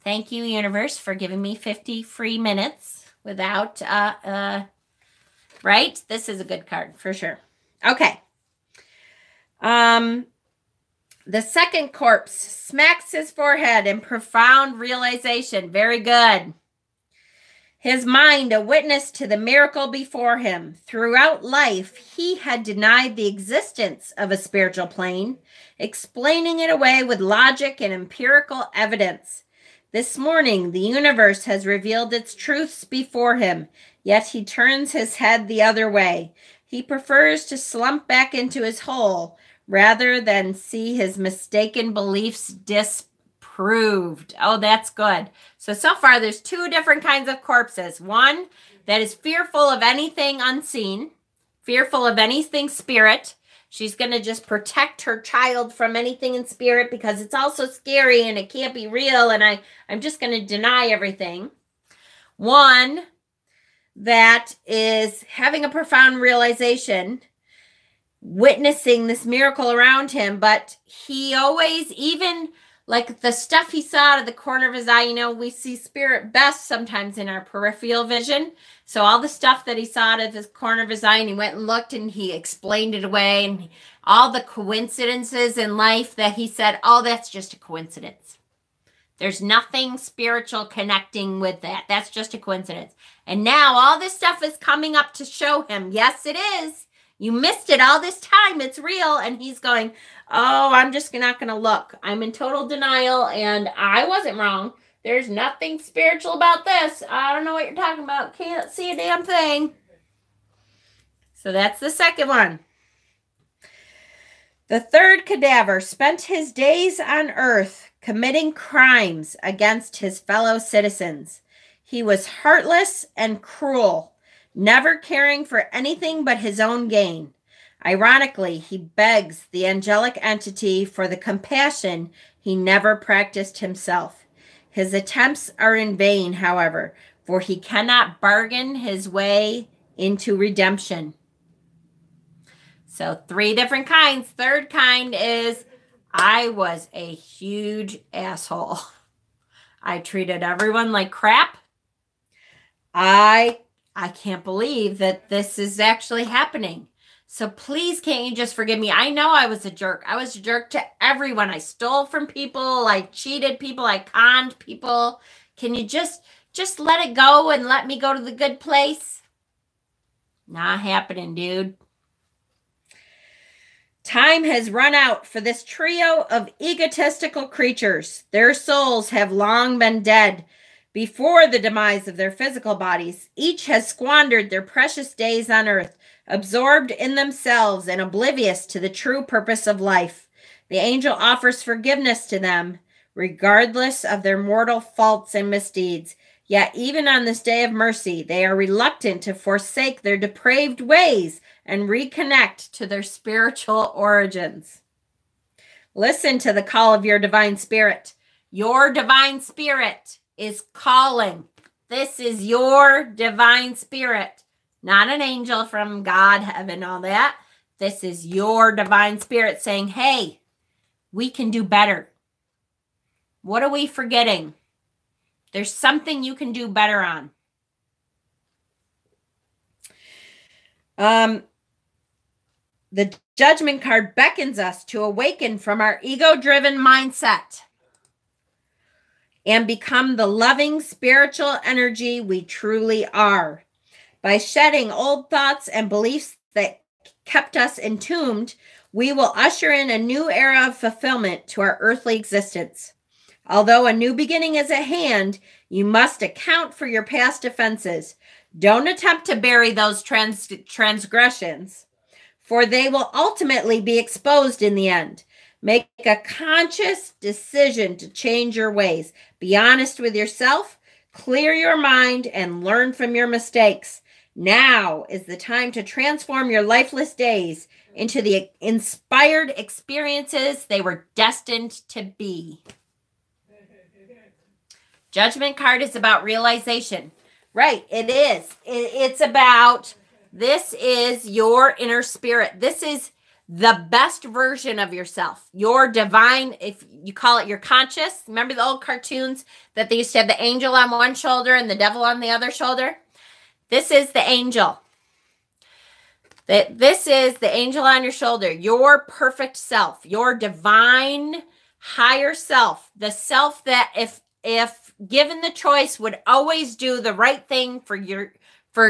Thank you, universe, for giving me 50 free minutes without, right? This is a good card for sure. Okay. The second corpse smacks his forehead in profound realization. Very good. His mind a witness to the miracle before him. Throughout life, he had denied the existence of a spiritual plane, explaining it away with logic and empirical evidence. This morning, the universe has revealed its truths before him, yet he turns his head the other way. He prefers to slump back into his hole rather than see his mistaken beliefs disproved. Oh, that's good. So far, there's two different kinds of corpses. One that is fearful of anything unseen, fearful of anything spirit. She's going to just protect her child from anything in spirit because it's also scary and it can't be real, and I'm just going to deny everything. One that is having a profound realization, witnessing this miracle around him, but he always, even like the stuff he saw out of the corner of his eye, you know, we see spirit best sometimes in our peripheral vision. So all the stuff that he saw out of his corner of his eye, and he went and looked and he explained it away, and all the coincidences in life that he said, oh, that's just a coincidence. There's nothing spiritual connecting with that. That's just a coincidence. And now all this stuff is coming up to show him, yes, it is. You missed it all this time. It's real. And he's going, oh, I'm just not going to look. I'm in total denial, and I wasn't wrong. There's nothing spiritual about this. I don't know what you're talking about. Can't see a damn thing. So that's the second one. The third cadaver spent his days on earth committing crimes against his fellow citizens. He was heartless and cruel, never caring for anything but his own gain. Ironically, he begs the angelic entity for the compassion he never practiced himself. His attempts are in vain, however, for he cannot bargain his way into redemption. So 3 different kinds. Third kind is, I was a huge asshole. I treated everyone like crap. I can't believe that this is actually happening. So please, can't you just forgive me? I know I was a jerk. I was a jerk to everyone. I stole from people. I cheated people. I conned people. Can you just let it go and let me go to the good place? Not happening, dude. Time has run out for this trio of egotistical creatures. Their souls have long been dead before the demise of their physical bodies. Each has squandered their precious days on earth, absorbed in themselves and oblivious to the true purpose of life. The angel offers forgiveness to them, regardless of their mortal faults and misdeeds. Yet even on this day of mercy, they are reluctant to forsake their depraved ways and reconnect to their spiritual origins. Listen to the call of your divine spirit. Your divine spirit is calling. This is your divine spirit. Not an angel from God, heaven, all that. This is your divine spirit saying, hey, we can do better. What are we forgetting? There's something you can do better on. The Judgment card beckons us to awaken from our ego-driven mindset and become the loving spiritual energy we truly are. By shedding old thoughts and beliefs that kept us entombed, we will usher in a new era of fulfillment to our earthly existence. Although a new beginning is at hand, you must account for your past offenses. Don't attempt to bury those transgressions, for they will ultimately be exposed in the end. Make a conscious decision to change your ways. Be honest with yourself, clear your mind, and learn from your mistakes. Now is the time to transform your lifeless days into the inspired experiences they were destined to be. Judgment card is about realization. Right, it is. It's about, this is your inner spirit. This is the best version of yourself. Your divine, if you call it your conscious. Remember the old cartoons that they used to have the angel on one shoulder and the devil on the other shoulder? This is the angel. This is the angel on your shoulder. Your perfect self. Your divine higher self. The self that if given the choice would always do the right thing for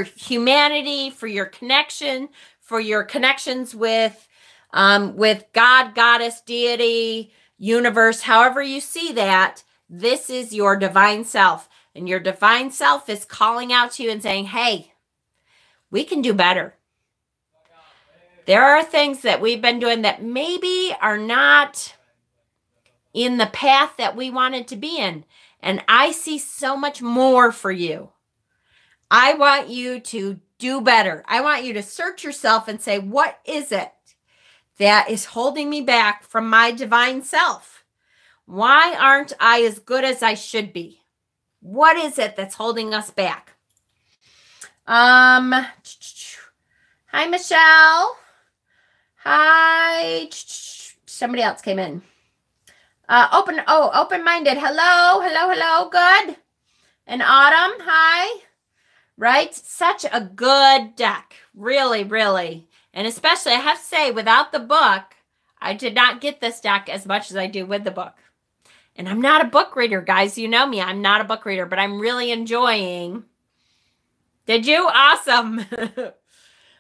humanity, for your connection, for your connections with God, goddess, deity, universe, however you see that. This is your divine self, and your divine self is calling out to you and saying, hey, we can do better. There are things that we've been doing that maybe are not in the path that we wanted to be in. And I see so much more for you. I want you to do better. I want you to search yourself and say, what is it that is holding me back from my divine self? Why aren't I as good as I should be? What is it that's holding us back? Hi, Michelle. Hi. Somebody else came in. Open-minded. Hello. Good. And Autumn, hi. Right? Such a good deck. Really, really. And especially, I have to say, without the book, I did not get this deck as much as I do with the book. And I'm not a book reader, guys. You know me. I'm not a book reader, but I'm really enjoying. Did you? Awesome.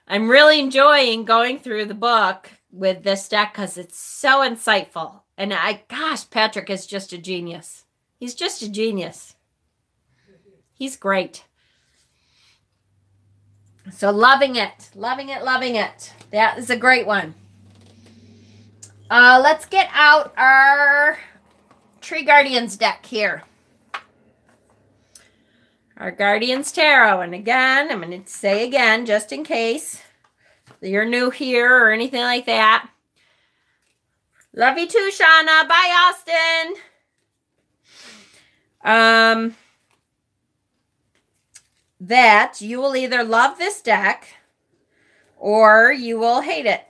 I'm really enjoying going through the book with this deck because it's so insightful. And gosh, Patrick is just a genius. He's just a genius. He's great. So loving it. That is a great one. Let's get out our Tree Guardians deck here. Our Guardians Tarot. And again, I'm going to say again, just in case you're new here or anything like that. Love you too, Shauna. Bye, Austin. That you will either love this deck or you will hate it.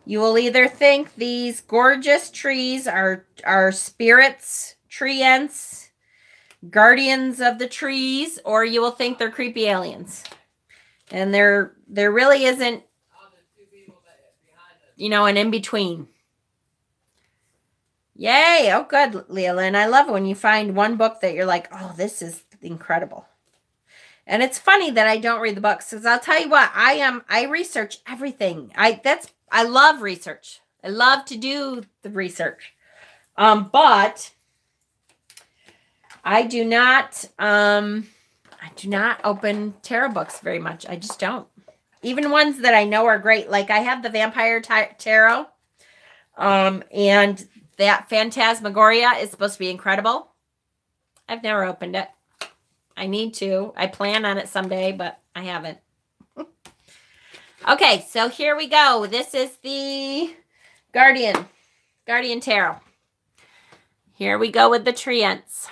You will either think these gorgeous trees are spirits, treants, guardians of the trees, or you will think they're creepy aliens. And there really isn't, an in-between. Yay. Oh, good, Leland. I love it when you find one book that you're like, oh, this is incredible. And it's funny that I don't read the books, because I'll tell you what, I research everything. I love research. I love to do the research. But I do not open tarot books very much. I just don't. Even ones that I know are great. Like I have the Vampire Tarot. And that Phantasmagoria is supposed to be incredible. I've never opened it. I need to. I plan on it someday, but I haven't. Okay, so here we go. This is the Guardian Tarot. Here we go with the treants.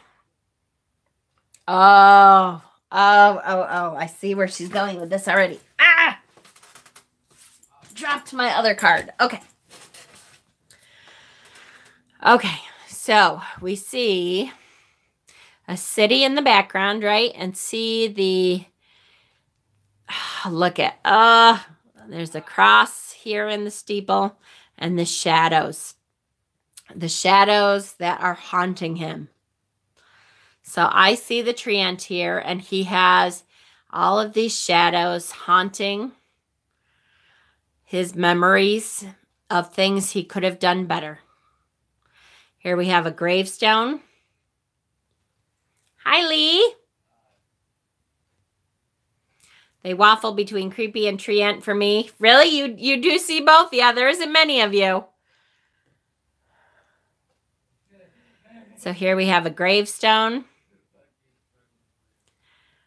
Oh, I see where she's going with this already. Ah! Dropped my other card. Okay. Okay, so we see a city in the background, right? And see the, look at, there's a cross here in the steeple and the shadows that are haunting him. So I see the treant here, and he has all of these shadows haunting his memories of things he could have done better. Here we have a gravestone. Hi, Lee. They waffle between creepy and treant for me. Really? You do see both? Yeah, there isn't many of you. So here we have a gravestone.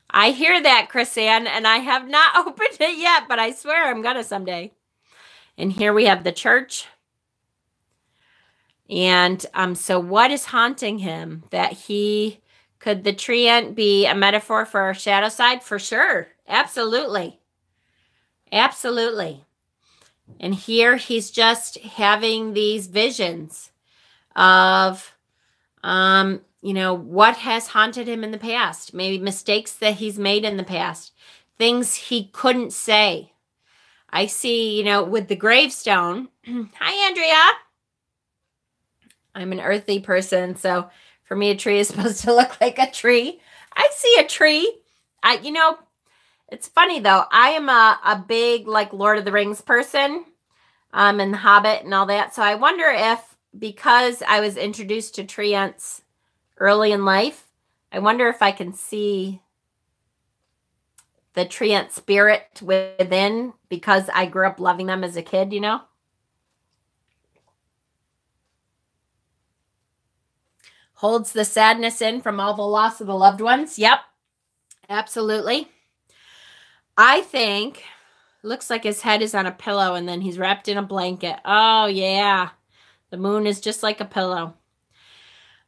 I hear that, Chris Ann, and I have not opened it yet, but I swear I'm going to someday. And here we have the church. And so what is haunting him? Could the treant be a metaphor for our shadow side? For sure. Absolutely. Absolutely. And here he's just having these visions of, what has haunted him in the past. Maybe mistakes that he's made in the past. Things he couldn't say. I see, with the gravestone. Hi, Andrea. I'm an earthy person, so for me, a tree is supposed to look like a tree. I see a tree. It's funny, though. I am a big, Lord of the Rings person, and The Hobbit and all that. So I wonder if, because I was introduced to treants early in life, I wonder if I can see the treant spirit within because I grew up loving them as a kid, Holds the sadness in from all the loss of the loved ones. Yep, absolutely. I think, looks like his head is on a pillow and then he's wrapped in a blanket. Oh, yeah. The moon is just like a pillow.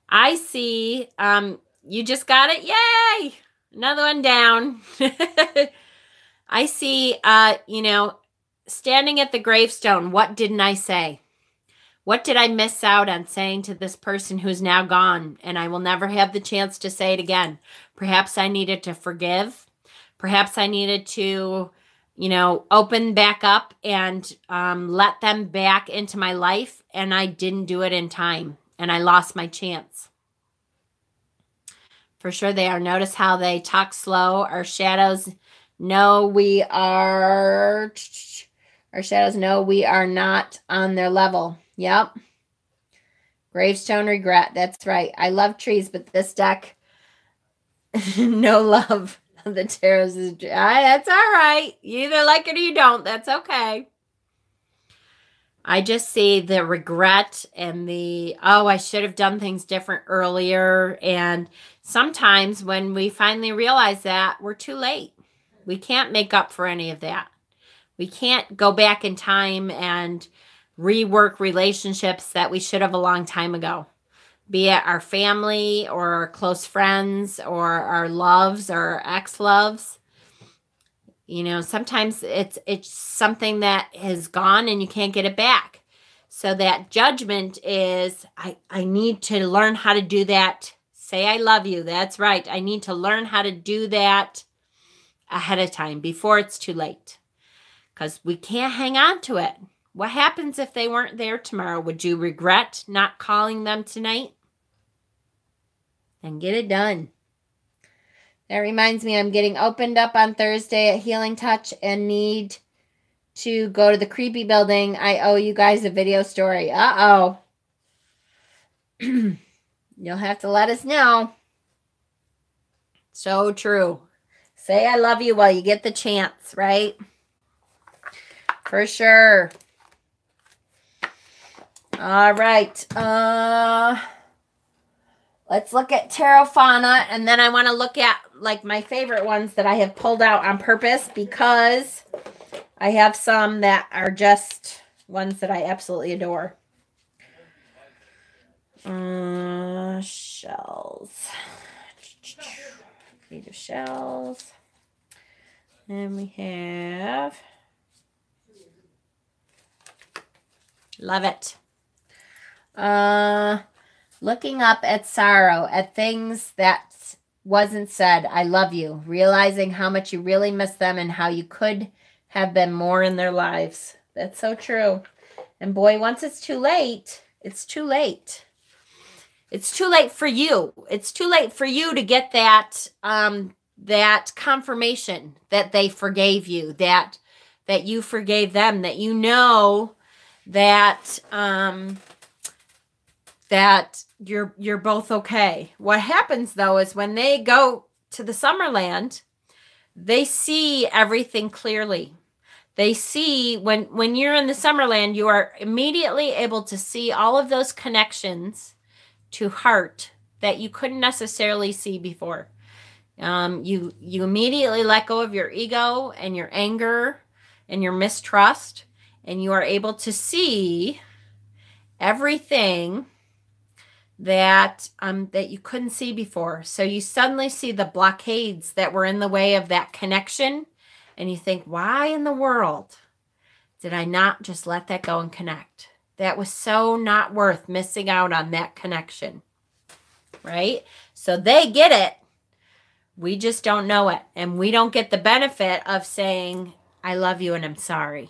I see, you just got it. Yay! Another one down. I see, standing at the gravestone. What didn't I say? What did I miss out on saying to this person who's now gone and I will never have the chance to say it again? Perhaps I needed to forgive. Perhaps I needed to, open back up and let them back into my life, and I didn't do it in time, and I lost my chance. For sure they are. Notice how they talk slow. Our shadows know we are not on their level. Yep. Gravestone regret. That's right. I love trees, but this deck, no love. The tarot is dry. That's all right. You either like it or you don't. That's okay. I just see the regret and I should have done things different earlier. And sometimes when we finally realize that, we're too late. We can't make up for any of that. We can't go back in time and rework relationships that we should have a long time ago, be it our family or our close friends or our loves or ex-loves. Sometimes it's something that has gone and you can't get it back. So that judgment is, I need to learn how to do that. Say I love you. That's right. I need to learn how to do that ahead of time before it's too late, because we can't hang on to it. What happens if they weren't there tomorrow? Would you regret not calling them tonight? And get it done. That reminds me, I'm getting opened up on Thursday at Healing Touch and need to go to the creepy building. I owe you guys a video story. Uh-oh. You'll have to let us know. So true. Say I love you while you get the chance, right? For sure. All right. Let's look at Tarot Fauna, and then I want to look at my favorite ones that I have pulled out on purpose, because I have some that are just ones that I absolutely adore. Shells. Creative shells. And we have... Love it. Looking up at sorrow, at things that wasn't said. I love you. Realizing how much you really miss them and how you could have been more in their lives. That's so true. And boy, once it's too late, it's too late. It's too late for you. It's too late for you to get that that confirmation that they forgave you, that you forgave them, that that that you're both okay. What happens though is when they go to the Summerland, they see everything clearly. They see when you're in the Summerland, you are immediately able to see all of those connections to heart that you couldn't necessarily see before. You immediately let go of your ego and your anger and your mistrust, and you are able to see everything that you couldn't see before. So you suddenly see the blockades that were in the way of that connection, and you think, why in the world did I not just let that go and connect? That was so not worth missing out on that connection, right? So they get it. We just don't know it. And we don't get the benefit of saying, I love you and I'm sorry.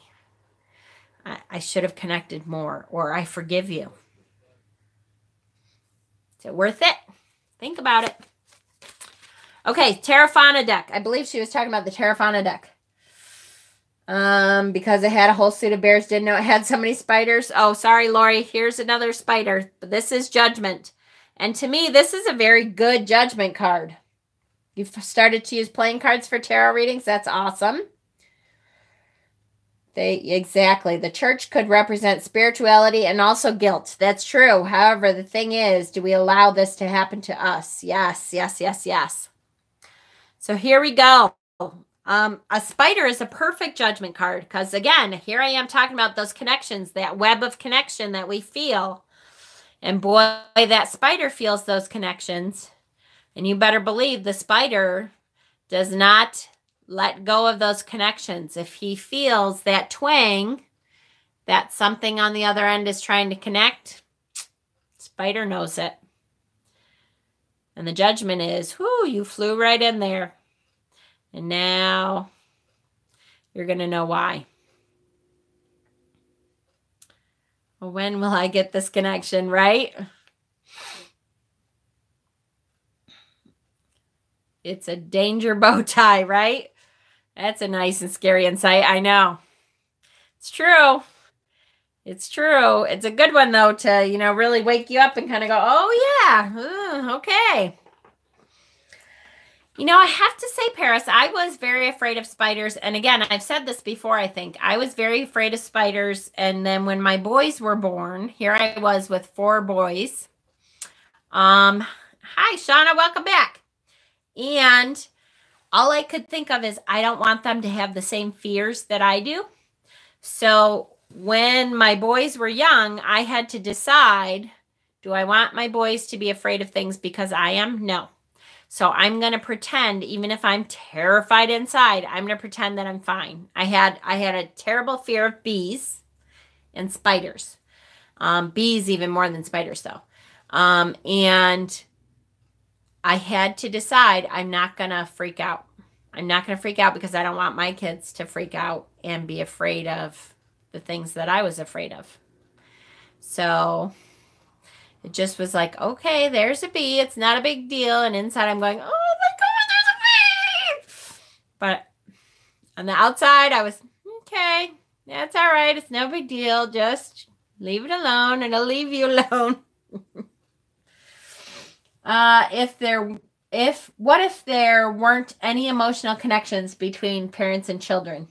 I should have connected more, or I forgive you. Is it worth it? Think about it. Okay, Terrafauna deck. I believe she was talking about the Terrafauna deck. Because it had a whole suit of bears. Didn't know it had so many spiders. Oh, sorry, Lori. Here's another spider. But this is Judgment. And to me, this is a very good Judgment card. You've started to use playing cards for tarot readings. That's awesome. Exactly. The church could represent spirituality and also guilt. That's true. However, the thing is, do we allow this to happen to us? Yes, yes, yes, yes. So here we go. A spider is a perfect Judgment card because, again, here I am talking about those connections, that web of connection that we feel. And boy, that spider feels those connections. And you better believe the spider does not let go of those connections. If he feels that twang, that something on the other end is trying to connect, spider knows it. And the Judgment is, whoo, you flew right in there. And now you're going to know why. Well, when will I get this connection, right? It's a danger bow tie, right? That's a nice and scary insight. I know. It's true. It's true. It's a good one, though, to, you know, really wake you up and kind of go, oh, yeah, okay. You know, I have to say, Paris, I was very afraid of spiders. And again, I've said this before, I think. I was very afraid of spiders. And then when my boys were born, here I was with 4 boys. Hi, Shauna, welcome back. And all I could think of is I don't want them to have the same fears that I do. So when my boys were young, I had to decide, do I want my boys to be afraid of things because I am? No. So I'm going to pretend, even if I'm terrified inside, I'm going to pretend that I'm fine. I had a terrible fear of bees and spiders. Bees even more than spiders, though. And I had to decide I'm not going to freak out. I'm not going to freak out because I don't want my kids to freak out and be afraid of the things that I was afraid of. So it just was like, okay, there's a bee. It's not a big deal. And inside I'm going, oh my God, there's a bee. But on the outside, I was, okay, that's all right. It's no big deal. Just leave it alone and I'll leave you alone. What if there weren't any emotional connections between parents and children?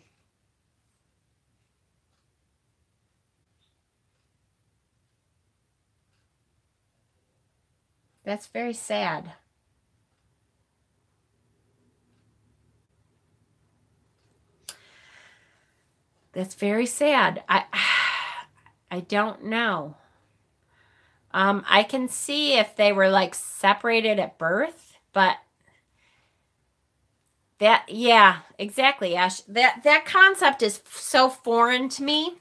That's very sad. That's very sad. I don't know. I can see if they were like separated at birth, but that, yeah, exactly, Ash. That concept is so foreign to me.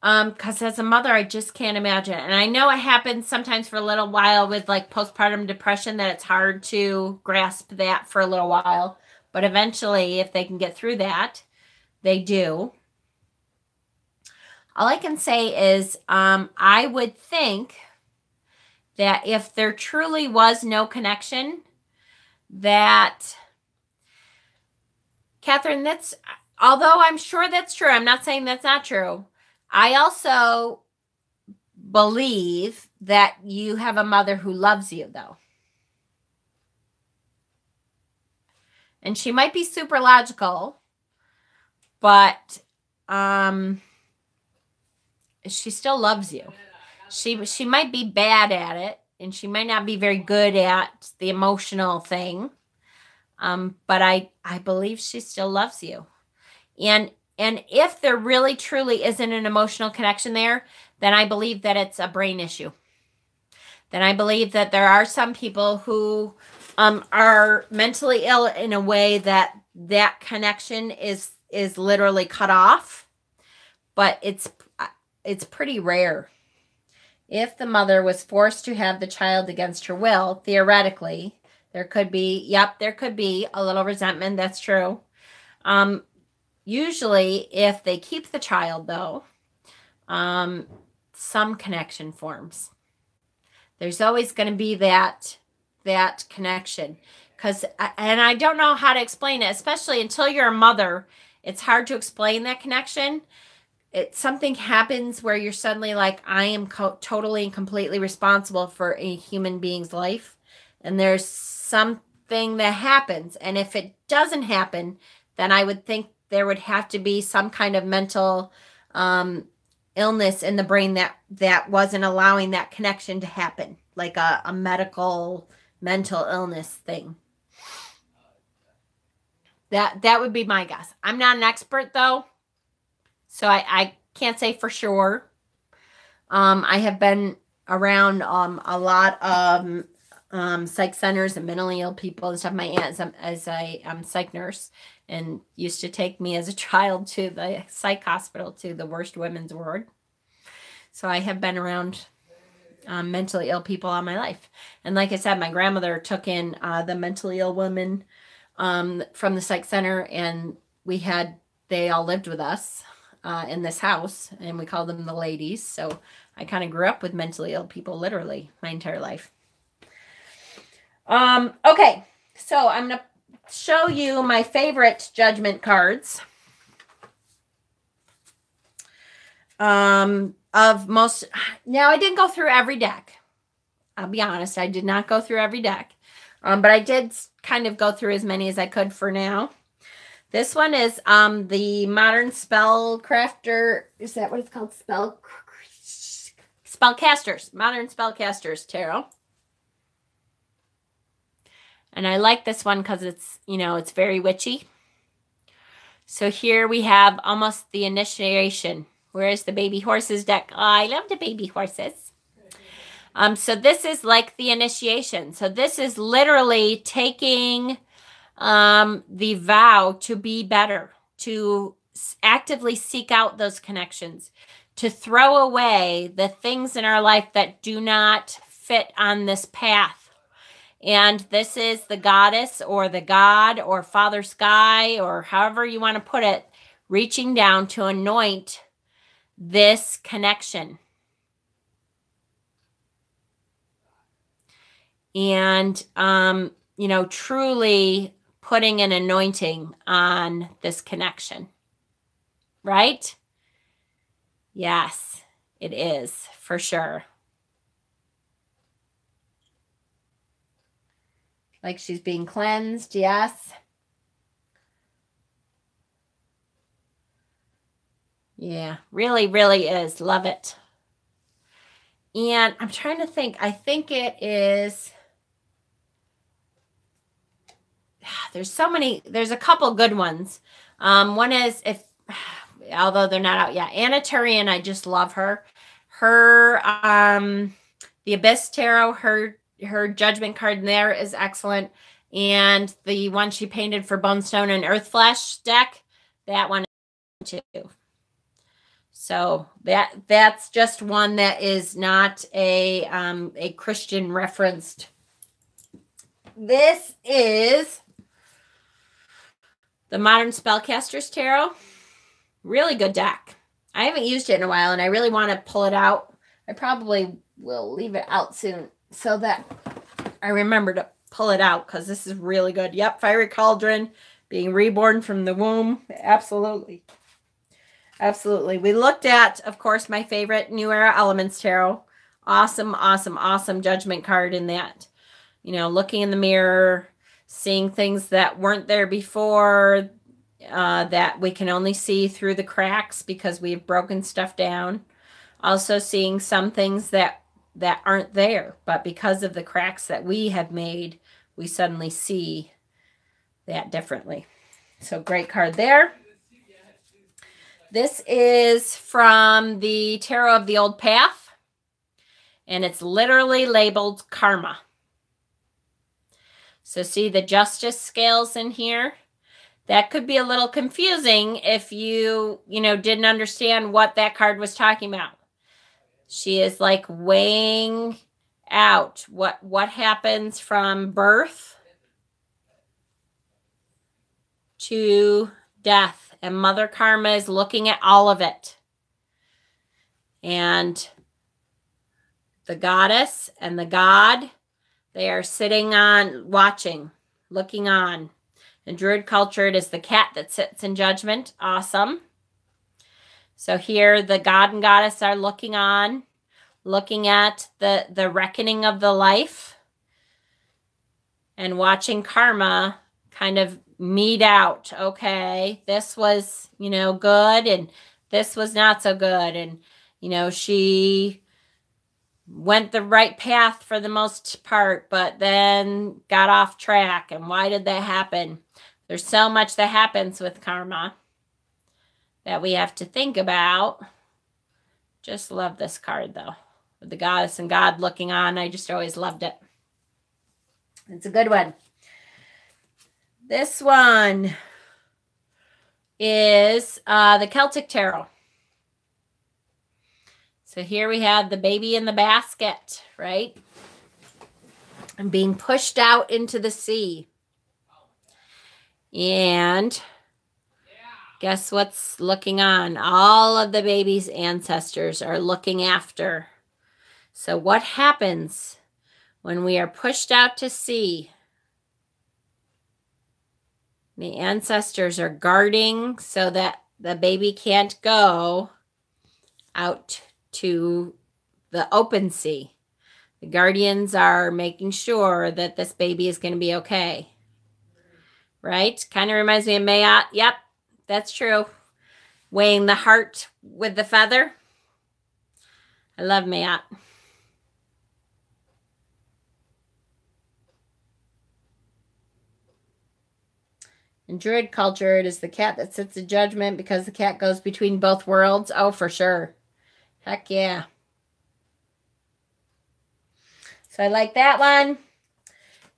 Because as a mother, I just can't imagine. And I know it happens sometimes for a little while with like postpartum depression, that it's hard to grasp that for a little while. But eventually, if they can get through that, they do. All I can say is I would think that if there truly was no connection, that, Catherine, although I'm sure that's true, I'm not saying that's not true. I also believe that you have a mother who loves you, though. And she might be super logical, but she still loves you. She might be bad at it, and she might not be very good at the emotional thing. But I believe she still loves you. And if there really truly isn't an emotional connection there, then I believe that it's a brain issue. Then I believe that there are some people who are mentally ill in a way that that connection is literally cut off. But it's pretty rare. If the mother was forced to have the child against her will, theoretically, there could be a little resentment. That's true. Usually, if they keep the child, though, some connection forms. There's always going to be that connection. And I don't know how to explain it, especially until you're a mother. It's hard to explain that connection. Something happens where you're suddenly like, I am totally and completely responsible for a human being's life. And there's something that happens. And if it doesn't happen, then I would think there would have to be some kind of mental illness in the brain that wasn't allowing that connection to happen, like a medical mental illness thing. That would be my guess. I'm not an expert, though, so I can't say for sure. I have been around a lot of psych centers and mentally ill people and stuff. My aunt as a psych nurse, and used to take me as a child to the psych hospital, to the worst women's ward. So I have been around mentally ill people all my life. And like I said, my grandmother took in the mentally ill women from the psych center, and they all lived with us in this house, and we called them the ladies. So I kind of grew up with mentally ill people literally my entire life. Okay, so I'm going to show you my favorite Judgment cards. Of most. Now, I didn't go through every deck. I'll be honest, I did not go through every deck. But I did kind of go through as many as I could for now. This one is the Modern Spellcrafter. Is that what it's called? Spellcasters. Modern Spellcasters Tarot. And I like this one because it's, it's very witchy. So here we have almost the initiation. Where's the baby horses deck? Oh, I love the baby horses. So this is like the initiation. So this is literally taking the vow to be better, to actively seek out those connections, to throw away the things in our life that do not fit on this path. And this is the goddess or the god or Father Sky or however you want to put it, reaching down to anoint this connection. And, truly putting an anointing on this connection. Right? Yes, it is for sure. Like she's being cleansed, yes. Yeah, really, really is. Love it. And I'm trying to think. I think it is. There's so many. There's a couple good ones. One is, although they're not out yet, Anna Turian. I just love her. Her, the Abyss Tarot, her Judgment card in there is excellent. And the one she painted for Bonestone and Earthflesh deck, that one too. So that's just one that is not a Christian referenced. This is the Modern Spellcasters Tarot. Really good deck. I haven't used it in a while, and I really want to pull it out. I probably will leave it out soon so that I remember to pull it out, because this is really good. Yep, Fiery Cauldron, being reborn from the womb. Absolutely. Absolutely. We looked at, of course, my favorite New Era Elements Tarot. Awesome, awesome, awesome Judgment card in that. Looking in the mirror, seeing things that weren't there before, that we can only see through the cracks because we've broken stuff down. Also seeing some things that that aren't there. But because of the cracks that we have made, we suddenly see that differently. So great card there. This is from the Tarot of the Old Path, and it's literally labeled Karma. So see the justice scales in here? That could be a little confusing if you didn't understand what that card was talking about. She is like weighing out what happens from birth to death. And Mother Karma is looking at all of it. And the goddess and the god, they are sitting on, watching, looking on. In Druid culture, it is the cat that sits in judgment. Awesome. So here the god and goddess are looking on, looking at the reckoning of the life and watching karma kind of mete out. Okay, this was, good, and this was not so good. And, she went the right path for the most part, but then got off track. And why did that happen? There's so much that happens with karma that we have to think about. Just love this card, though. With the goddess and God looking on. I just always loved it. It's a good one. This one is the Celtic Tarot. So here we have the baby in the basket, right? And being pushed out into the sea. And guess what's looking on? All of the baby's ancestors are looking after. So what happens when we are pushed out to sea? The ancestors are guarding so that the baby can't go out to the open sea. The guardians are making sure that this baby is going to be okay. Right? Kind of reminds me of Mayat. Yep, that's true. Weighing the heart with the feather. I love Mayat. In Druid culture, it is the cat that sits in judgment because the cat goes between both worlds. Oh, for sure. Heck yeah. So I like that one.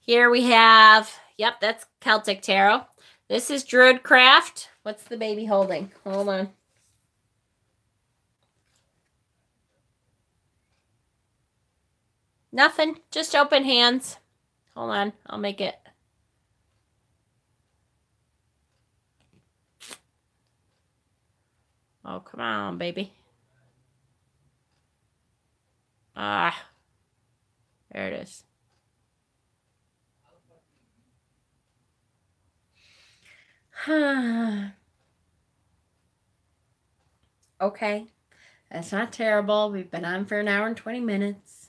Here we have, yep, that's Celtic Tarot. This is Druid Craft. What's the baby holding? Hold on. Nothing. Just open hands. Hold on. I'll make it. Oh, come on, baby. Ah. There it is. Okay. That's not terrible. We've been on for an hour and 20 minutes.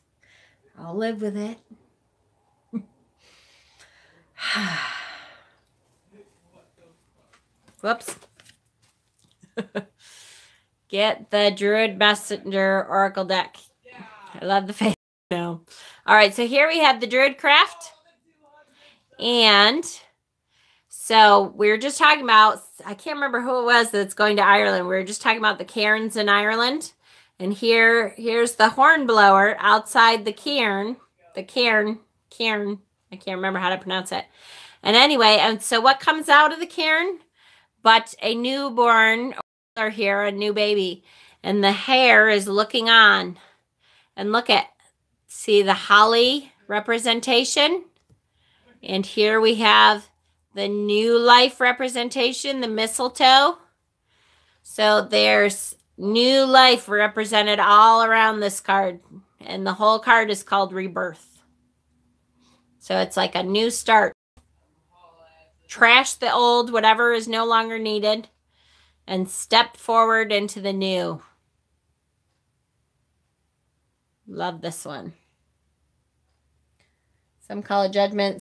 I'll live with it. Whoops. Get the Druid Messenger Oracle deck. I love the face. No. All right, so here we have the Druid Craft. And so we were just talking about, I can't remember who it was that's going to Ireland. We were just talking about the cairns in Ireland. And here's the horn blower outside the cairn. The cairn. I can't remember how to pronounce it. And anyway, and so what comes out of the cairn? But a newborn, or here, a new baby. And the hare is looking on. And look at, see the holly representation? And here we have the new life representation, the mistletoe. So there's new life represented all around this card. And the whole card is called Rebirth. So it's like a new start. Trash the old, whatever is no longer needed, and step forward into the new. Love this one. Some call it Judgment.